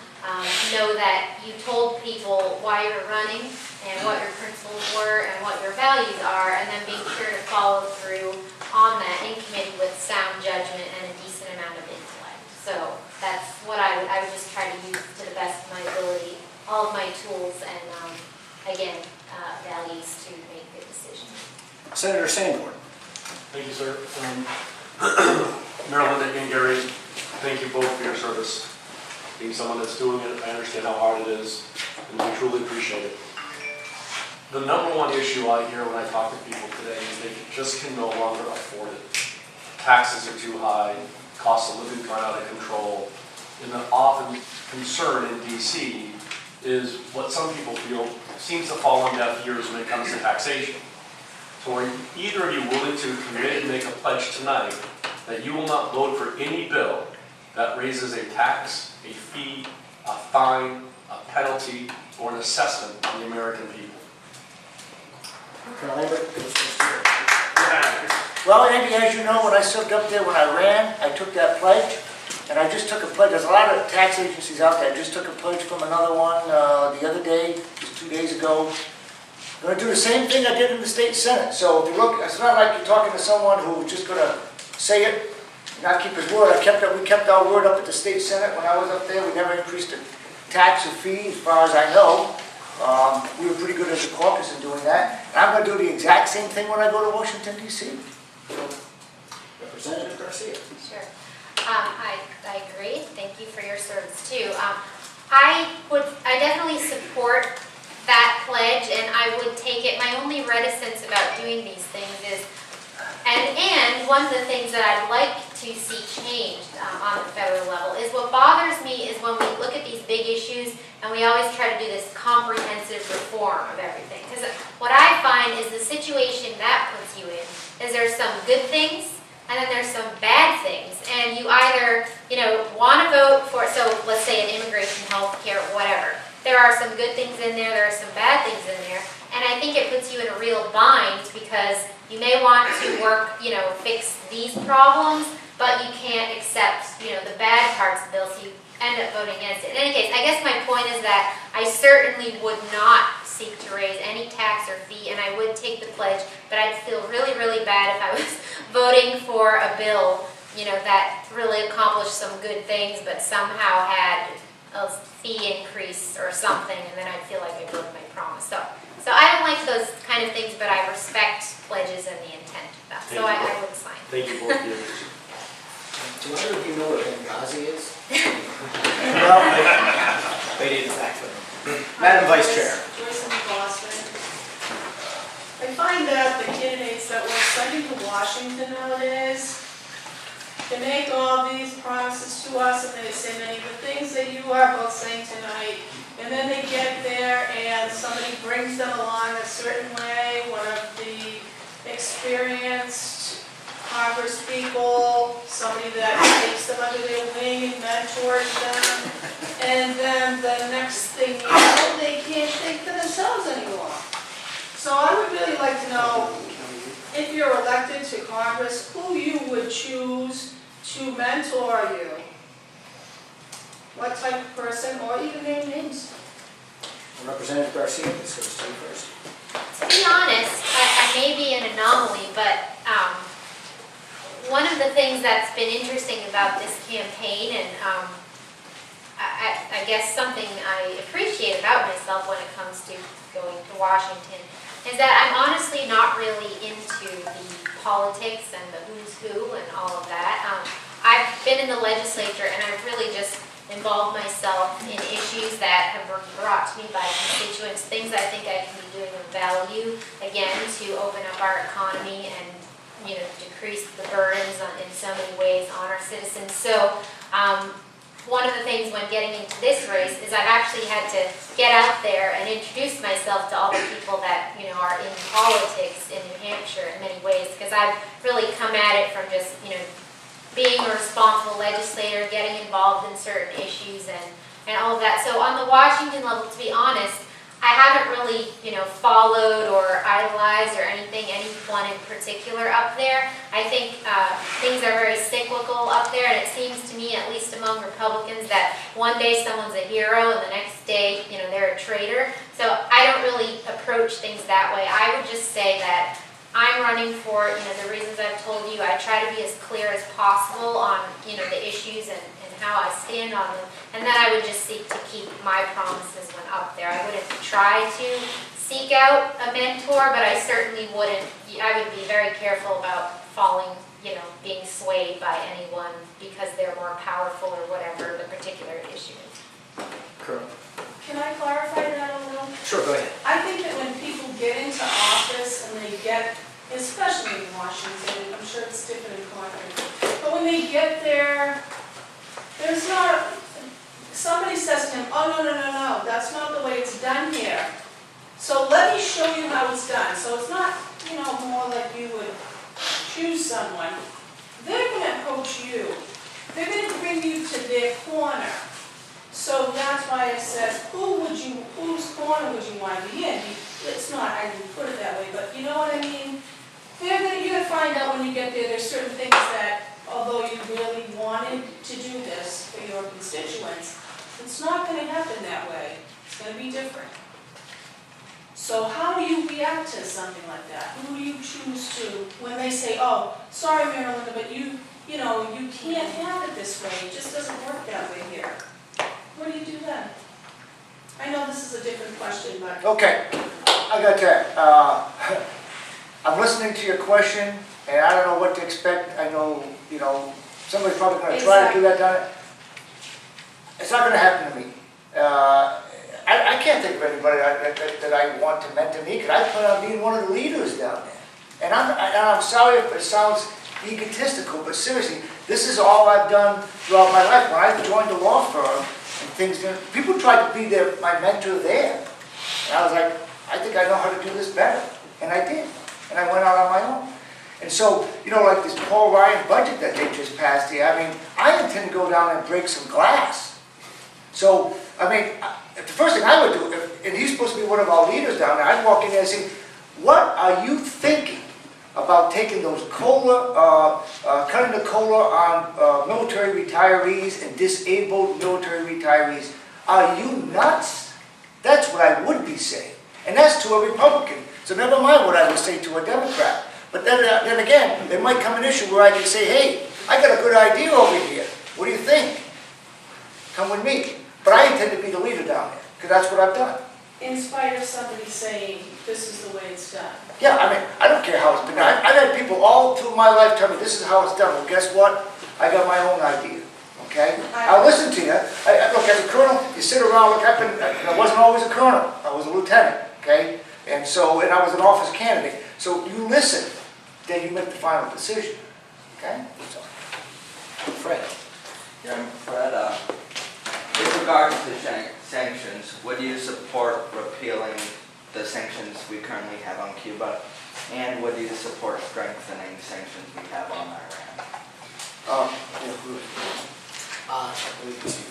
Speaker 4: know that you told people why you're running and what your principles were and what your values are, and then being sure to follow through on that in committee with sound judgment and a decent amount of intellect. So that's what I would just try to use to the best of my ability, all of my tools and, again, values to make good decisions.
Speaker 2: Senator Sanborn.
Speaker 12: Thank you, sir. Marilinda and Gary, thank you both for your service. Being someone that's doing it, I understand how hard it is, and we truly appreciate it. The number one issue I hear when I talk to people today is they just can no longer afford it. Taxes are too high, cost of living gone out of control, and the often concern in DC is what some people feel seems to fall on deaf ears when it comes to taxation. So are either of you willing to commit and make a pledge tonight that you will not vote for any bill that raises a tax, a fee, a fine, a penalty, or an assessment on the American people?
Speaker 2: Colonel Lambert.
Speaker 3: Well, Andy, as you know, when I served up there, when I ran, I took that pledge, and I just took a pledge. There's a lot of tax agencies out there. I just took a pledge from another one the other day, just 2 days ago. I'm gonna do the same thing I did in the state senate. So if you look, it's not like you're talking to someone who's just gonna say it, and not keep his word. We kept our word up at the state senate when I was up there. We never increased the tax or fee, as far as I know. We were pretty good as a caucus in doing that. And I'm gonna do the exact same thing when I go to Washington, D.C.
Speaker 2: Representative Garcia.
Speaker 4: Sure. I agree. Thank you for your service too. I definitely support that pledge, and I would take it. My only reticence about doing these things is, and one of the things that I'd like to see changed on the federal level is what bothers me is when we look at these big issues and we always try to do this comprehensive reform of everything. Because what I find is the situation that puts you in is there's some good things and then there's some bad things. And you either, want to vote for, so let's say an immigration, health care, whatever. There are some good things in there are some bad things in there. And I think it puts you in a real bind because you may want to work, fix these problems, but you can't accept, the bad parts of the bill, so you end up voting against it. In any case, I guess my point is that I certainly would not seek to raise any tax or fee, and I would take the pledge, but I'd feel really, really bad if I was voting for a bill, that really accomplished some good things, but somehow had a fee increase or something, and then I'd feel like I broke my promise. So I don't like those kind of things, but I respect pledges and the intent of them. So I would sign.
Speaker 12: Thank you both for your
Speaker 2: Do either of you know what Benghazi is?
Speaker 3: Well,
Speaker 2: They did exactly. Madam Vice Chair.
Speaker 13: Joyce in Boston. I find that the candidates that we're sending to Washington nowadays, they make all these promises to us and they say many of the things that you are both saying tonight, and then they get there and somebody brings them along a certain way, one of the experienced Congress people, somebody that takes them under their wing and mentors them, and then the next thing you know, they can't think for themselves anymore. So I would really like to know, if you're elected to Congress, who you would choose to mentor you. What type of person, or even name names.
Speaker 2: Representative Garcia, this goes to you first.
Speaker 4: To be honest, I may be an anomaly, but one of the things that's been interesting about this campaign, and I guess something I appreciate about myself when it comes to going to Washington, is that I'm honestly not really into the politics and the who's who and all of that. I've been in the legislature and I've really just involved myself in issues that have been brought to me by constituents, things I think I can be doing of value, again, to open up our economy and decrease the burdens in so many ways on our citizens. So one of the things when getting into this race is I've actually had to get out there and introduce myself to all the people that are in politics in New Hampshire in many ways, because I've really come at it from just being a responsible legislator, getting involved in certain issues and all of that. So on the Washington level, to be honest, I haven't really, followed or idolized or anyone in particular up there. I think things are very cyclical up there, and it seems to me, at least among Republicans, that one day someone's a hero and the next day, they're a traitor. So I don't really approach things that way. I would just say that I'm running for, the reasons I've told you. I try to be as clear as possible on, the issues and how I stand on them. And then I would just seek to keep my promises when up there. I wouldn't try to seek out a mentor, but I certainly wouldn't. I would be very careful about falling, being swayed by anyone because they're more powerful or whatever the particular issue is.
Speaker 2: Colonel.
Speaker 13: Can I clarify that a little?
Speaker 2: Sure, go ahead.
Speaker 13: I think that when people get into office and they get, especially in Washington, I'm sure it's different in Concord, but when they get there, there's not, somebody says to him, oh, no, that's not the way it's done here. So let me show you how it's done. So it's not, more like you would choose someone. They're going to approach you. They're going to bring you to their corner. So that's why I said, whose corner would you want to be in? It's not, I didn't put it that way, but you know what I mean? You're going to find out when you get there, there's certain things that, although you really wanted to do this for your constituents, it's not going to happen that way. It's going to be different. So how do you react to something like that? Who do you choose to, when they say, oh, sorry, Marilinda, but you can't have it this way, it just doesn't work that way here. What do you do then? I know this is a different question, but.
Speaker 3: Okay, I got that. I'm listening to your question, and I don't know what to expect. I know, somebody's probably gonna try to do that down there. It's not gonna happen to me. I can't think of anybody that I want to mentor me, because I plan on being one of the leaders down there. And I'm sorry if it sounds egotistical, but seriously, this is all I've done throughout my life. When I joined the law firm and things, people tried to be my mentor there. And I was like, I think I know how to do this better. And I did. And I went out on my own. And so, like this Paul Ryan budget that they just passed here, I intend to go down and break some glass. So, the first thing I would do, and he's supposed to be one of our leaders down there, I'd walk in there and say, what are you thinking about taking those COLA, cutting the COLA on military retirees and disabled military retirees? Are you nuts? That's what I would be saying. And that's to a Republican. So never mind what I would say to a Democrat. But then again, there might come an issue where I can say, hey, I got a good idea over here. What do you think? Come with me. But I intend to be the leader down there, because that's what I've done.
Speaker 13: In spite of somebody saying, this is the way it's done.
Speaker 3: Yeah, I don't care how it's been done. I've had people all through my life tell me, this is how it's done. Well, guess what? I got my own idea, okay? I'll listen to you. Look, as a colonel, you sit around, look, I wasn't always a colonel. I was a lieutenant, okay? And I was an office candidate. So you listen, then you make the final decision, okay? So,
Speaker 2: Fred.
Speaker 14: Yeah, Fred, with regard to the sanctions, would you support repealing the sanctions we currently have on Cuba? And would you support strengthening sanctions we have on Iran?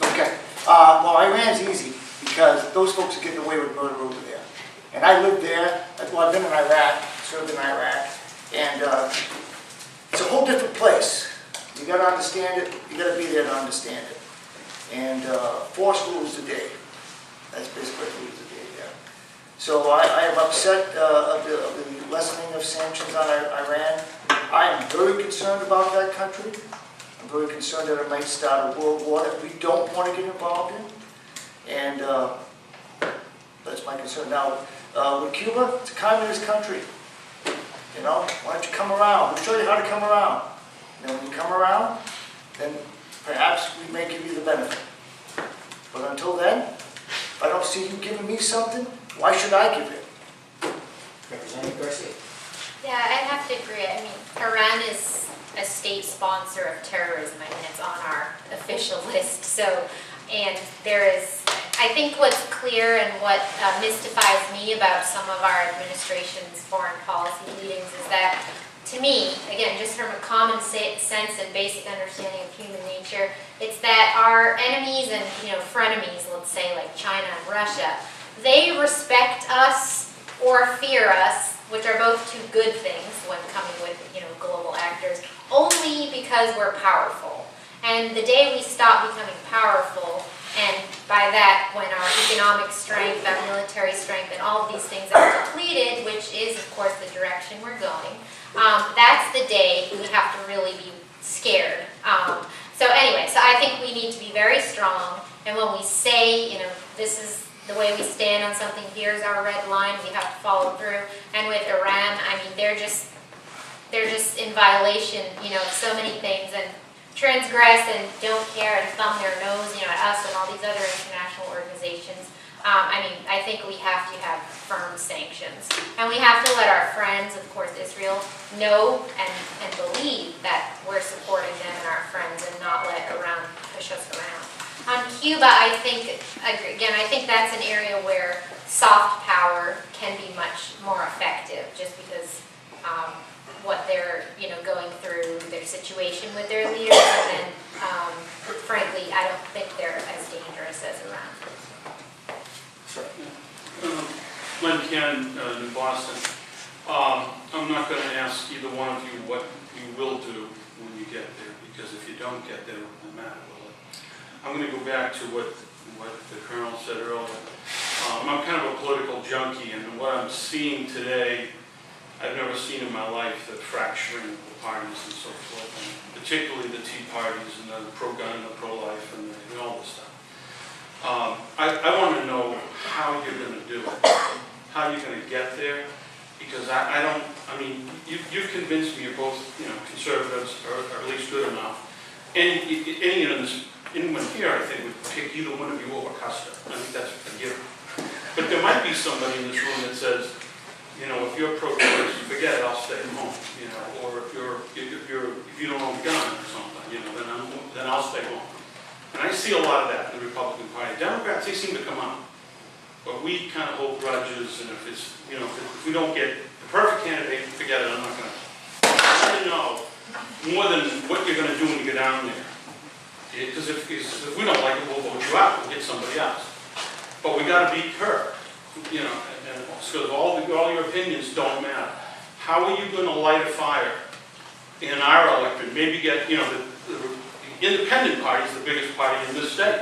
Speaker 3: Okay. Well, Iran's easy, because those folks are getting away with murder over there. And I lived there. Well, I've been in Iraq, served in Iraq, and it's a whole different place. You got to understand it. You got to be there to understand it. And force rules the day. That's basically what rules the day, yeah. So I am upset of the lessening of sanctions on Iran. I am very concerned about that country. I'm very concerned that it might start a world war that we don't want to get involved in. And that's my concern. Now, with Cuba, it's a communist country. Why don't you come around? We'll show you how to come around. And then when you come around, then perhaps we may give you the benefit. But until then, if I don't see you giving me something, why should I give it?
Speaker 2: Representative Garcia.
Speaker 4: Yeah, I'd have to agree. Iran is a state sponsor of terrorism. It's on our official list. So, and there is, I think what's clear and what mystifies me about some of our administration's foreign policy leadings is that, to me, again, just from a common sense and basic understanding of human nature, it's that our enemies and frenemies, let's say like China and Russia, they respect us or fear us, which are both two good things when coming with global actors, only because we're powerful. And the day we stop becoming powerful, and by that, when our economic strength, our military strength, and all of these things are depleted, which is, of course, the direction we're going, that's the day we have to really be scared. So anyway, so I think we need to be very strong, and when we say, this is the way we stand on something, here's our red line, we have to follow through. And with Iran, they're just in violation, of so many things, and transgress and don't care and thumb their nose, at us and all these other international organizations. I think we have to have firm sanctions. And we have to let our friends, of course, Israel, know and believe that we're supporting them and our friends and not let Iran push us around. On Cuba, I think that's an area where soft power can be much more effective, just because what they're going through, their situation with their leaders, and frankly, I don't think they're as dangerous as Iran.
Speaker 15: Glenn Cannon, New Boston. I'm not going to ask either one of you what you will do when you get there, because if you don't get there, it won't matter, will it? I'm going to go back to what the Colonel said earlier. I'm kind of a political junkie. and what I'm seeing today, I've never seen in my life, the fracturing of the parties and so forth, and particularly the Tea Parties and the pro-gun, the pro-life, and all this stuff. I want to know how you're going to do it, how you're going to get there, because I mean, you've convinced me you're both, conservatives, or at least good enough. Anyone here, I think, would pick either one of you over Custer. I think that's a given. But there might be somebody in this room that says, if you're pro-choice, forget it, I'll stay home. Or if you don't own a gun or something, then I'll stay home. And I see a lot of that in the Republican Party. Democrats, they seem to come out. But we kind of hold grudges, and if we don't get the perfect candidate, forget it, I'm not going to. I want to know more than what you're going to do when you get down there. Because if we don't like it, we'll vote you out, we'll get somebody else. But we got to beat her, and because all your opinions don't matter. How are you going to light a fire in our electorate? Maybe get, the independent party is the biggest party in this state,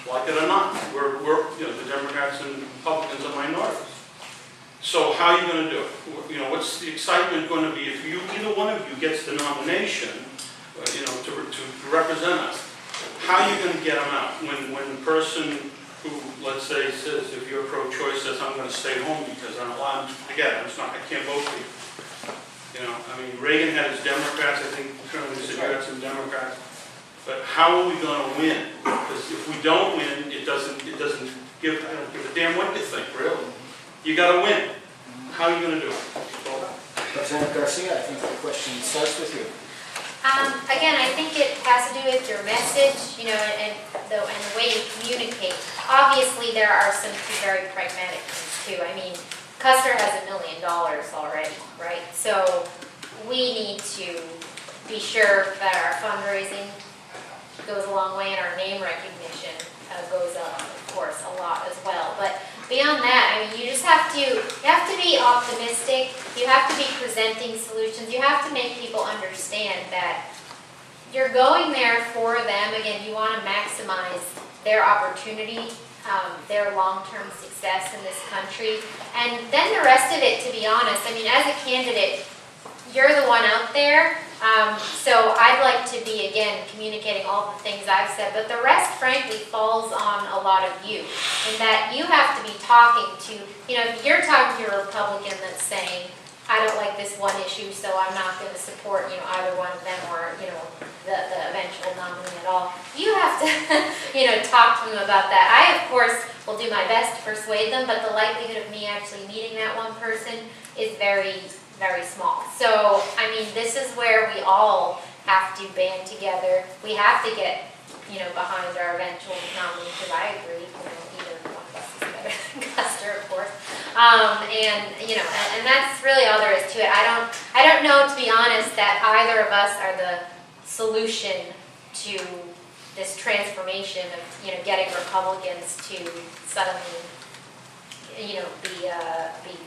Speaker 15: like it or not. We're the Democrats and Republicans are minorities. So how are you going to do it? What's the excitement going to be if either one of you gets the nomination, to represent us? How are you going to get them out? When the person who, let's say, says, if you're pro-choice, says, I'm going to stay home because I'm allowed, again, I can't vote for you. Reagan had his Democrats, I think, currently you had some Democrats. But how are we going to win? Because if we don't win, it doesn't give, I don't give a damn what you think, really. You got to win. How are you going to do it?
Speaker 2: Representative Garcia, I think the question starts with you.
Speaker 4: Again, I think it has to do with your message, and the way you communicate. Obviously, there are some very pragmatic things too. I mean, Custer has $1 million already, right? So we need to be sure that our fundraising goes a long way, and our name recognition goes up, of course, a lot as well. But beyond that, you just have to be optimistic. You have to be presenting solutions. You have to make people understand that you're going there for them. Again, you want to maximize their opportunity, their long-term success in this country. And then the rest of it, to be honest, as a candidate, you're the one out there. So I'd like to be, again, communicating all the things I've said, but the rest, frankly, falls on a lot of you. In that you have to be talking to, if you're talking to a Republican that's saying, I don't like this one issue, so I'm not going to support, either one of them or, the eventual nominee at all. You have to, talk to them about that. I, of course, will do my best to persuade them, but the likelihood of me actually meeting that one person is very, very small. So, this is where we all have to band together. We have to get, behind our eventual nominee, because I agree, either one of us is better than Custer, of course. And that's really all there is to it. I don't know, to be honest, that either of us are the solution to this transformation of, getting Republicans to suddenly, be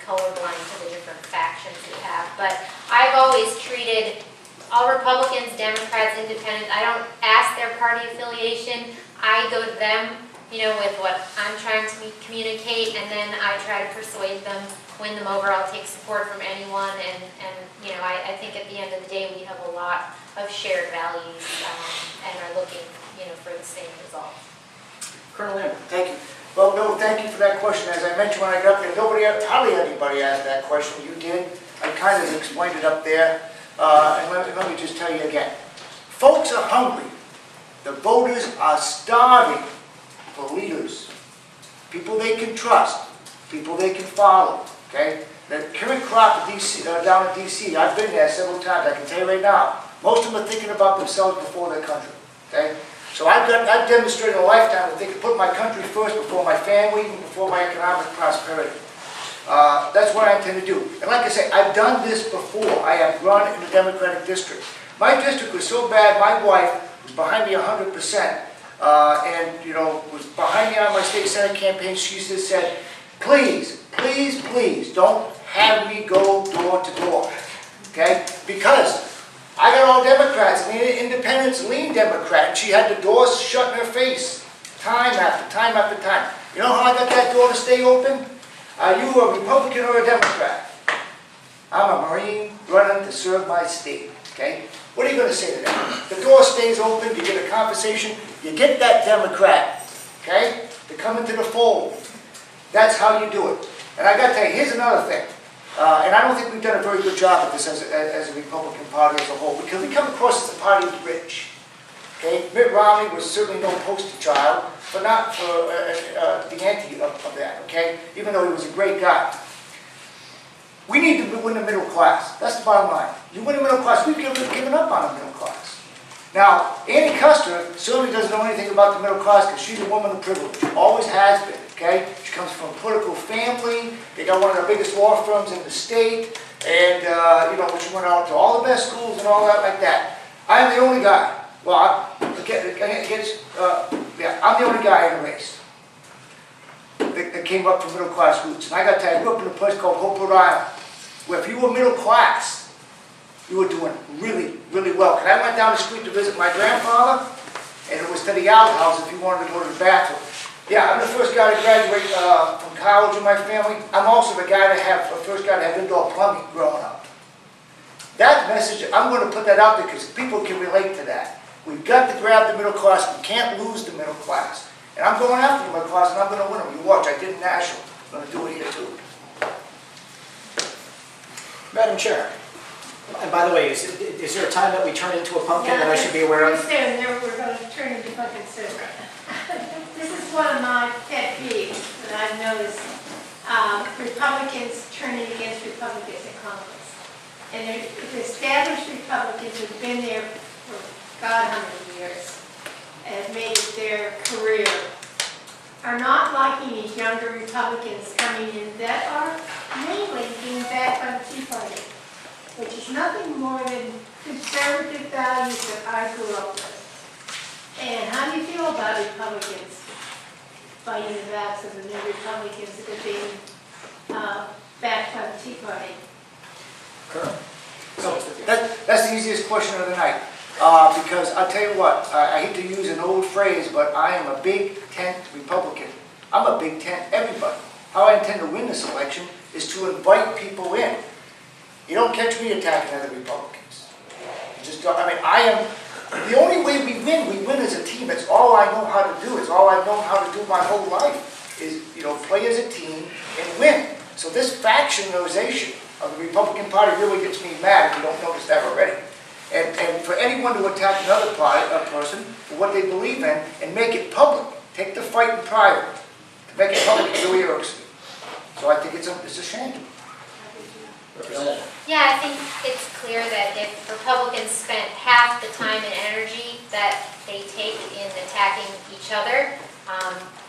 Speaker 4: colorblind to the different factions we have. But I've always treated all Republicans, Democrats, Independents, I don't ask their party affiliation. I go to them, with what I'm trying to communicate, and then I try to persuade them, win them over. I'll take support from anyone, and I think at the end of the day, we have a lot of shared values, and are looking, for the same result.
Speaker 2: Colonel Lambert.
Speaker 3: Thank you. Well, no, thank you for that question. As I mentioned when I got there, hardly anybody asked that question. You did. I kind of explained it up there. And let me just tell you again. Folks are hungry. The voters are starving for leaders. People they can trust. People they can follow. Okay? The current crop of DC, down in D.C., I've been there several times. I can tell you right now, most of them are thinking about themselves before their country. Okay? So I've demonstrated a lifetime of thinking, put my country first before my family, even before my economic prosperity. That's what I intend to do. And like I say, I've done this before. I have run in the Democratic district. My district was so bad, my wife was behind me 100%. Was behind me on my state senate campaign. She just said, please, please, please, don't have me go door to door. Okay? Because I got all Democrats, and the independents lean Democrat, and she had the doors shut in her face, time after time after time. You know how I got that door to stay open? Are you a Republican or a Democrat? I'm a Marine running to serve my state, okay? What are you gonna say to that? The door stays open, you get a conversation, you get that Democrat, okay, to come into the fold. That's how you do it. And I gotta tell you, here's another thing. And I don't think we've done a very good job at this as a Republican Party as a whole, because we come across as a party of the rich. Okay? Mitt Romney was certainly no poster child, but not for the anti of that, okay? Even though he was a great guy. We need to win the middle class. That's the bottom line. You win the middle class, we've given up on the middle class. Now, Annie Custer certainly doesn't know anything about the middle class because she's a woman of privilege. Always has been, okay? She comes from a political family. They got one of the biggest law firms in the state. And, you know, she went out to all the best schools and all that like that. I'm the only guy. Well, I'm the only guy in the race that came up from middle class roots. And I got to tell you, I grew up in a place called Hope, Rhode Island, where if you were middle class, you were doing really, really well. Because I went down the street to visit my grandfather, and it was to the outhouse if you wanted to go to the bathroom. Yeah, I'm the first guy to graduate from college in my family. I'm also the first guy to have indoor plumbing growing up. That message, I'm going to put that out there because people can relate to that. We've got to grab the middle class. We can't lose the middle class. And I'm going after the middle class, and I'm going to win them. You watch, I did in Nashville. I'm going to do it here too.
Speaker 2: Madam Chair, and by the way, is there a time that we turn into a pumpkin that I should be aware of?
Speaker 1: Soon, we're going to turn into pumpkin soon. This is one of my pet peeves that I've noticed. Republicans turning against Republicans in Congress. And the established Republicans who've been there for God how many years, and have made it their career, are not liking these younger Republicans coming in that are mainly being backed by the Tea Party, which is nothing more than conservative values that I grew up with. And how do you feel about Republicans fighting the backs of the new Republicans that are being backed by the Tea Party?
Speaker 2: Colonel.
Speaker 3: So that's the easiest question of the night. Because I'll tell you what, I hate to use an old phrase, but I am a big tent Republican. I'm a big tent everybody. How I intend to win this election is to invite people in. You don't catch me attacking other Republicans. You just don't, I mean, the only way we win as a team. It's all I know how to do. It's all I've known how to do my whole life is, you know, play as a team and win. So this factionalization of the Republican Party really gets me mad if you don't notice that already. And for anyone to attack another person for what they believe in and make it public, take the fight in private, to make it public, it really irks me. So I think it's a shame.
Speaker 2: Representative.
Speaker 4: Yeah, I think it's clear that if Republicans spent half the time and energy that they take in attacking each other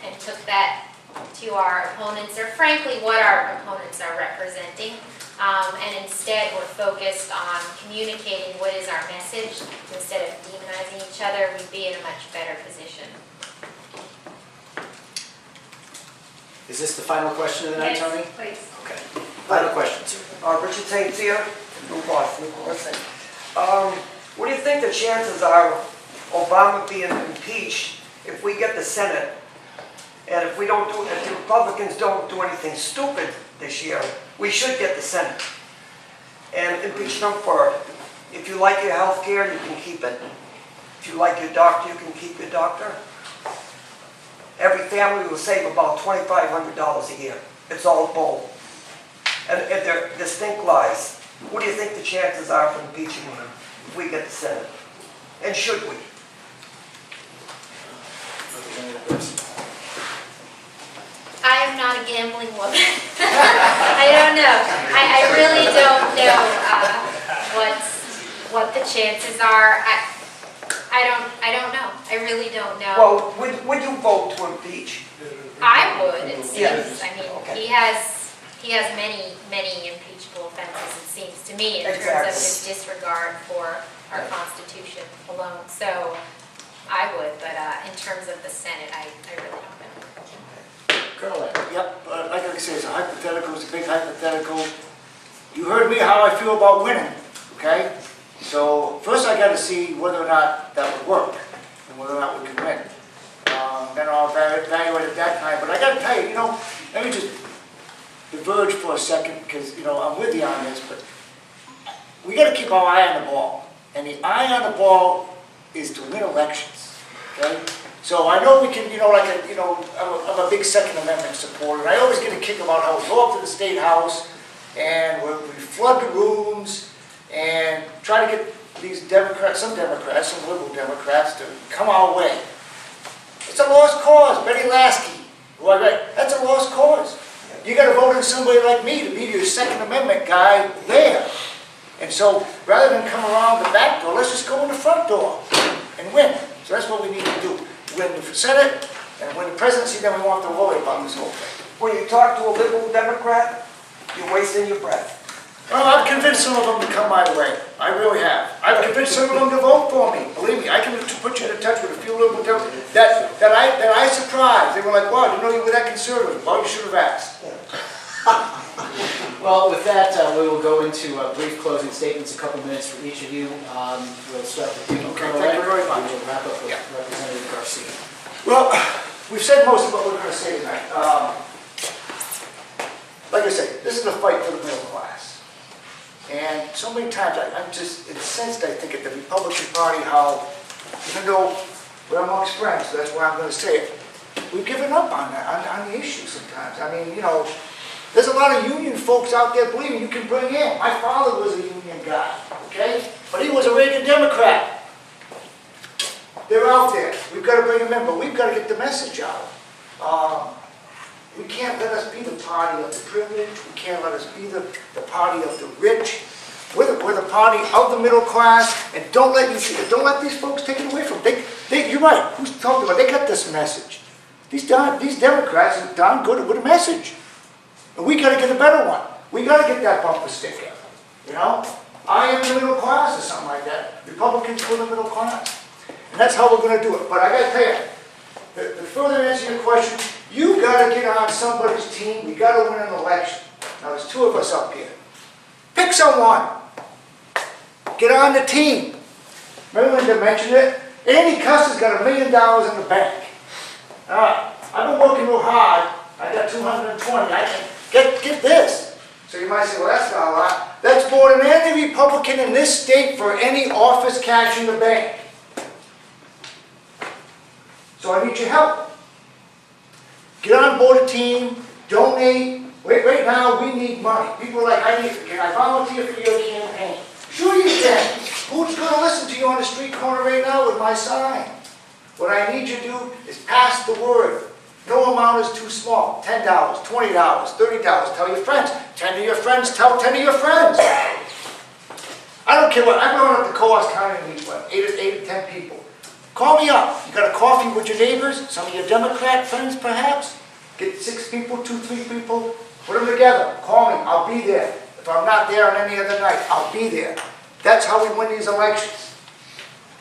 Speaker 4: and took that to our opponents, or frankly what our opponents are representing, and instead we're focused on communicating what is our message instead of demonizing each other, we'd be in a much better position.
Speaker 2: Is this the final question of the night, Tony?
Speaker 1: Yes, please.
Speaker 2: Okay. Final question, sir.
Speaker 16: Richard St. Cyr, New Boston. Listen, what do you think the chances are of Obama being impeached if we get the Senate, and if the Republicans don't do anything stupid this year, we should get the Senate and impeach them for it. If you like your health care, you can keep it. If you like your doctor, you can keep your doctor. Every family will save about $2,500 a year. It's all bull. And they're distinct lies. What do you think the chances are for impeaching them if we get the Senate? And should we?
Speaker 4: I am not a gambling woman. I don't know. I really don't know what the chances are. I don't know. I really don't know.
Speaker 16: Well, would you vote to impeach?
Speaker 4: I would, it seems.
Speaker 16: Yes.
Speaker 4: I mean,
Speaker 16: Okay.
Speaker 4: he has many impeachable offenses, it seems to me, in terms of his disregard for our Constitution alone. So I would, but in terms of the Senate, I really don't know.
Speaker 2: Colonel.
Speaker 3: Yep, like I say, it's a hypothetical, it's a big hypothetical. You heard me how I feel about winning, okay? So first I got to see whether or not that would work and whether or not we can win. Then I'll evaluate at that time. But I got to tell you, you know, let me just diverge for a second, because, you know, I'm with you on this, but we gotta keep our eye on the ball. And the eye on the ball is to win elections, okay? So I know we can, you know, I'm a big Second Amendment supporter, and I always get a kick about how we go up to the State House, and we flood the rooms, and try to get these Democrats, some liberal Democrats, to come our way. It's a lost cause. Betty Lasky, who I read, that's a lost cause. You got to vote in somebody like me to be your Second Amendment guy there. And so, rather than come around the back door, let's just go in the front door and win. So that's what we need to do. Win the Senate, and win the presidency, then we won't have to worry about this whole thing.
Speaker 16: When you talk to a liberal Democrat, you're wasting your breath.
Speaker 3: Well, I've convinced some of them to come my way. I really have. I've convinced some of them to vote for me. Believe me, I can put you in touch with a few liberal Democrats that I surprised. They were like, wow, I didn't know you were that conservative. Well, you should have asked.
Speaker 2: Well, with that, we will go into brief closing statements, a couple minutes for each of you. We'll start with you.
Speaker 3: Okay, thank you very much.
Speaker 2: We'll wrap up with Representative Garcia.
Speaker 3: Well, we've said most of what we're going to say tonight. Like I said, this is a fight for the middle class. And so many times I'm just incensed, I think, at the Republican Party, how, even though we're amongst friends, so that's why I'm going to say it, we've given up on that, on the issue sometimes. I mean, you know, there's a lot of union folks out there, believe me, you can bring in. My father was a union guy, okay? But he was a Reagan Democrat. They're out there. We've got to bring them in, but we've got to get the message out. We can't let us be the party of the privileged. We can't let us be the party of the rich. We're the party of the middle class, and don't let these folks take it away from them. You're right. Who's talking about? They got this message. These Democrats are darn good with a message, and we got to get a better one. We got to get that bumper sticker. You know, I am the middle class or something like that. Republicans for the middle class, and that's how we're going to do it. But I got to tell you, the further answer to your question, you got to get on somebody's team. We got to win an election. Now, there's two of us up here. Pick someone. Get on the team. Marilinda mentioned it. Andy Custer's got $1 million in the bank. All right. I've been working real hard. I got 220. I can get this. So you might say, well, that's not a lot. That's more than any Republican in this state for any office cash in the bank. So I need your help. Get on board a team, donate. Right now, we need money. People are like, can I volunteer for your campaign? Sure you can. Who's going to listen to you on the street corner right now with my sign? What I need you to do is pass the word. No amount is too small. $10, $20, $30. Tell your friends. 10 of your friends tell 10 of your friends. I don't care what. I'm going up to Caucus County and meet, 8 to 10 people. Call me up. You got a coffee with your neighbors, some of your Democrat friends perhaps. Get 6 people, 2, 3 people, put them together. Call me. I'll be there. If I'm not there on any other night, I'll be there. That's how we win these elections.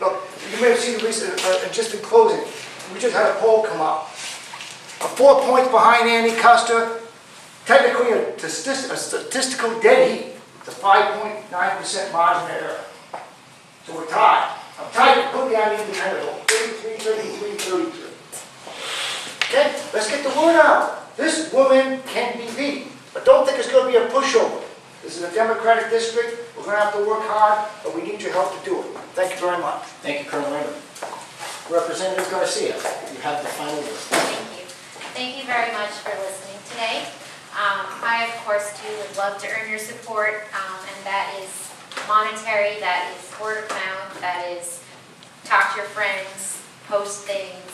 Speaker 3: Look, you may have seen the recent, just in closing, we just had a poll come up. 4 points behind Andy Custer, technically a statistical dead heat. It's a 5.9% margin of error. So we're tied. I'm tied completely on the independent vote. 33, 33, 33. Okay, let's get the word out. This woman can be beat. But don't think it's going to be a pushover. This is a Democratic district. We're going to have to work hard, but we need your help to do it. Thank you very much.
Speaker 2: Thank you, Colonel Raymond. Representative Garcia, you have the final word.
Speaker 4: Thank you. Thank you very much for listening today. I, of course, too, would love to earn your support, and that is monetary, that is word of mouth, that is talk to your friends, post things,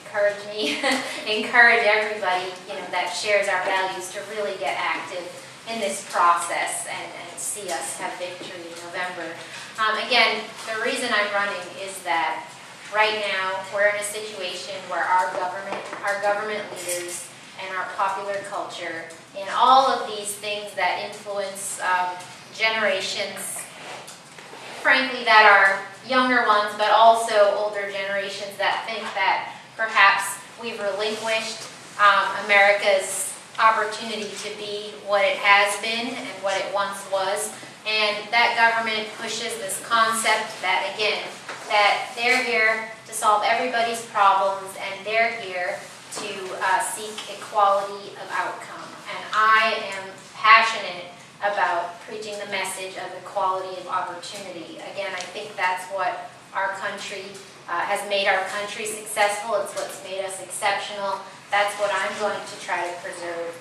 Speaker 4: encourage me, encourage everybody, that shares our values to really get active in this process and see us have victory in November. Again, the reason I'm running is that right now we're in a situation where our government leaders and our popular culture and all of these things that influence generations, frankly, that are younger ones, but also older generations that think that perhaps we've relinquished America's opportunity to be what it has been and what it once was. And that government pushes this concept that, again, that they're here to solve everybody's problems and they're here to seek equality of outcome. I am passionate about preaching the message of equality of opportunity. Again, I think that's what our country has made our country successful. It's what's made us exceptional. That's what I'm going to try to preserve.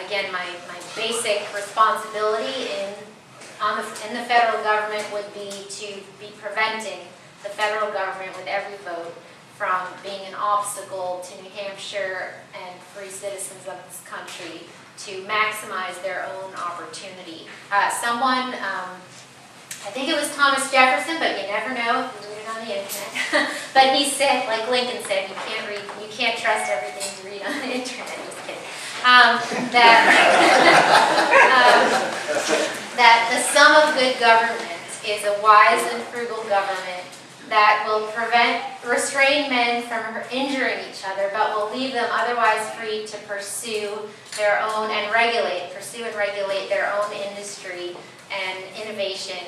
Speaker 4: Again, my basic responsibility in the federal government would be to be preventing the federal government with every vote from being an obstacle to New Hampshire and free citizens of this country to maximize their own opportunity. Someone, I think it was Thomas Jefferson, but you never know if you read it on the internet. But he said, like Lincoln said, you can't trust everything you read on the internet. Just kidding. That the sum of good government is a wise and frugal government that will restrain men from injuring each other, but will leave them otherwise free to pursue and regulate their own industry and innovation.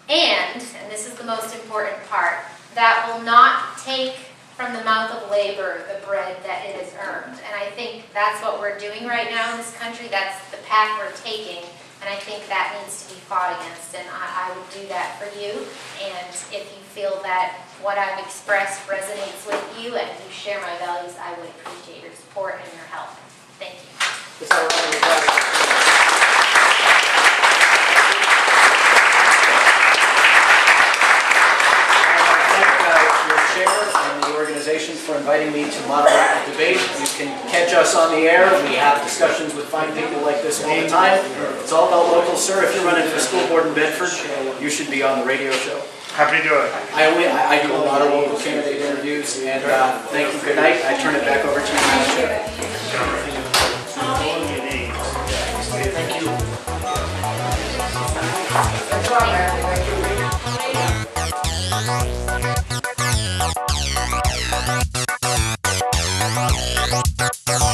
Speaker 4: And this is the most important part, that will not take from the mouth of labor the bread that it has earned. And I think that's what we're doing right now in this country. That's the path we're taking. And I think that needs to be fought against, and I would do that for you. And if you feel that what I've expressed resonates with you and you share my values, I would appreciate your support and your help. Thank you.
Speaker 2: Chair and the organization for inviting me to moderate the debate. You can catch us on the air. We have discussions with fine people like this all the time. It's all about local, sir. If you're running for school board in Bedford, you should be on the radio show.
Speaker 7: Happy to do it.
Speaker 2: I do a lot of local candidate interviews, and thank you. Good night. I turn it back over to you, Madam Chair.
Speaker 4: Thank you.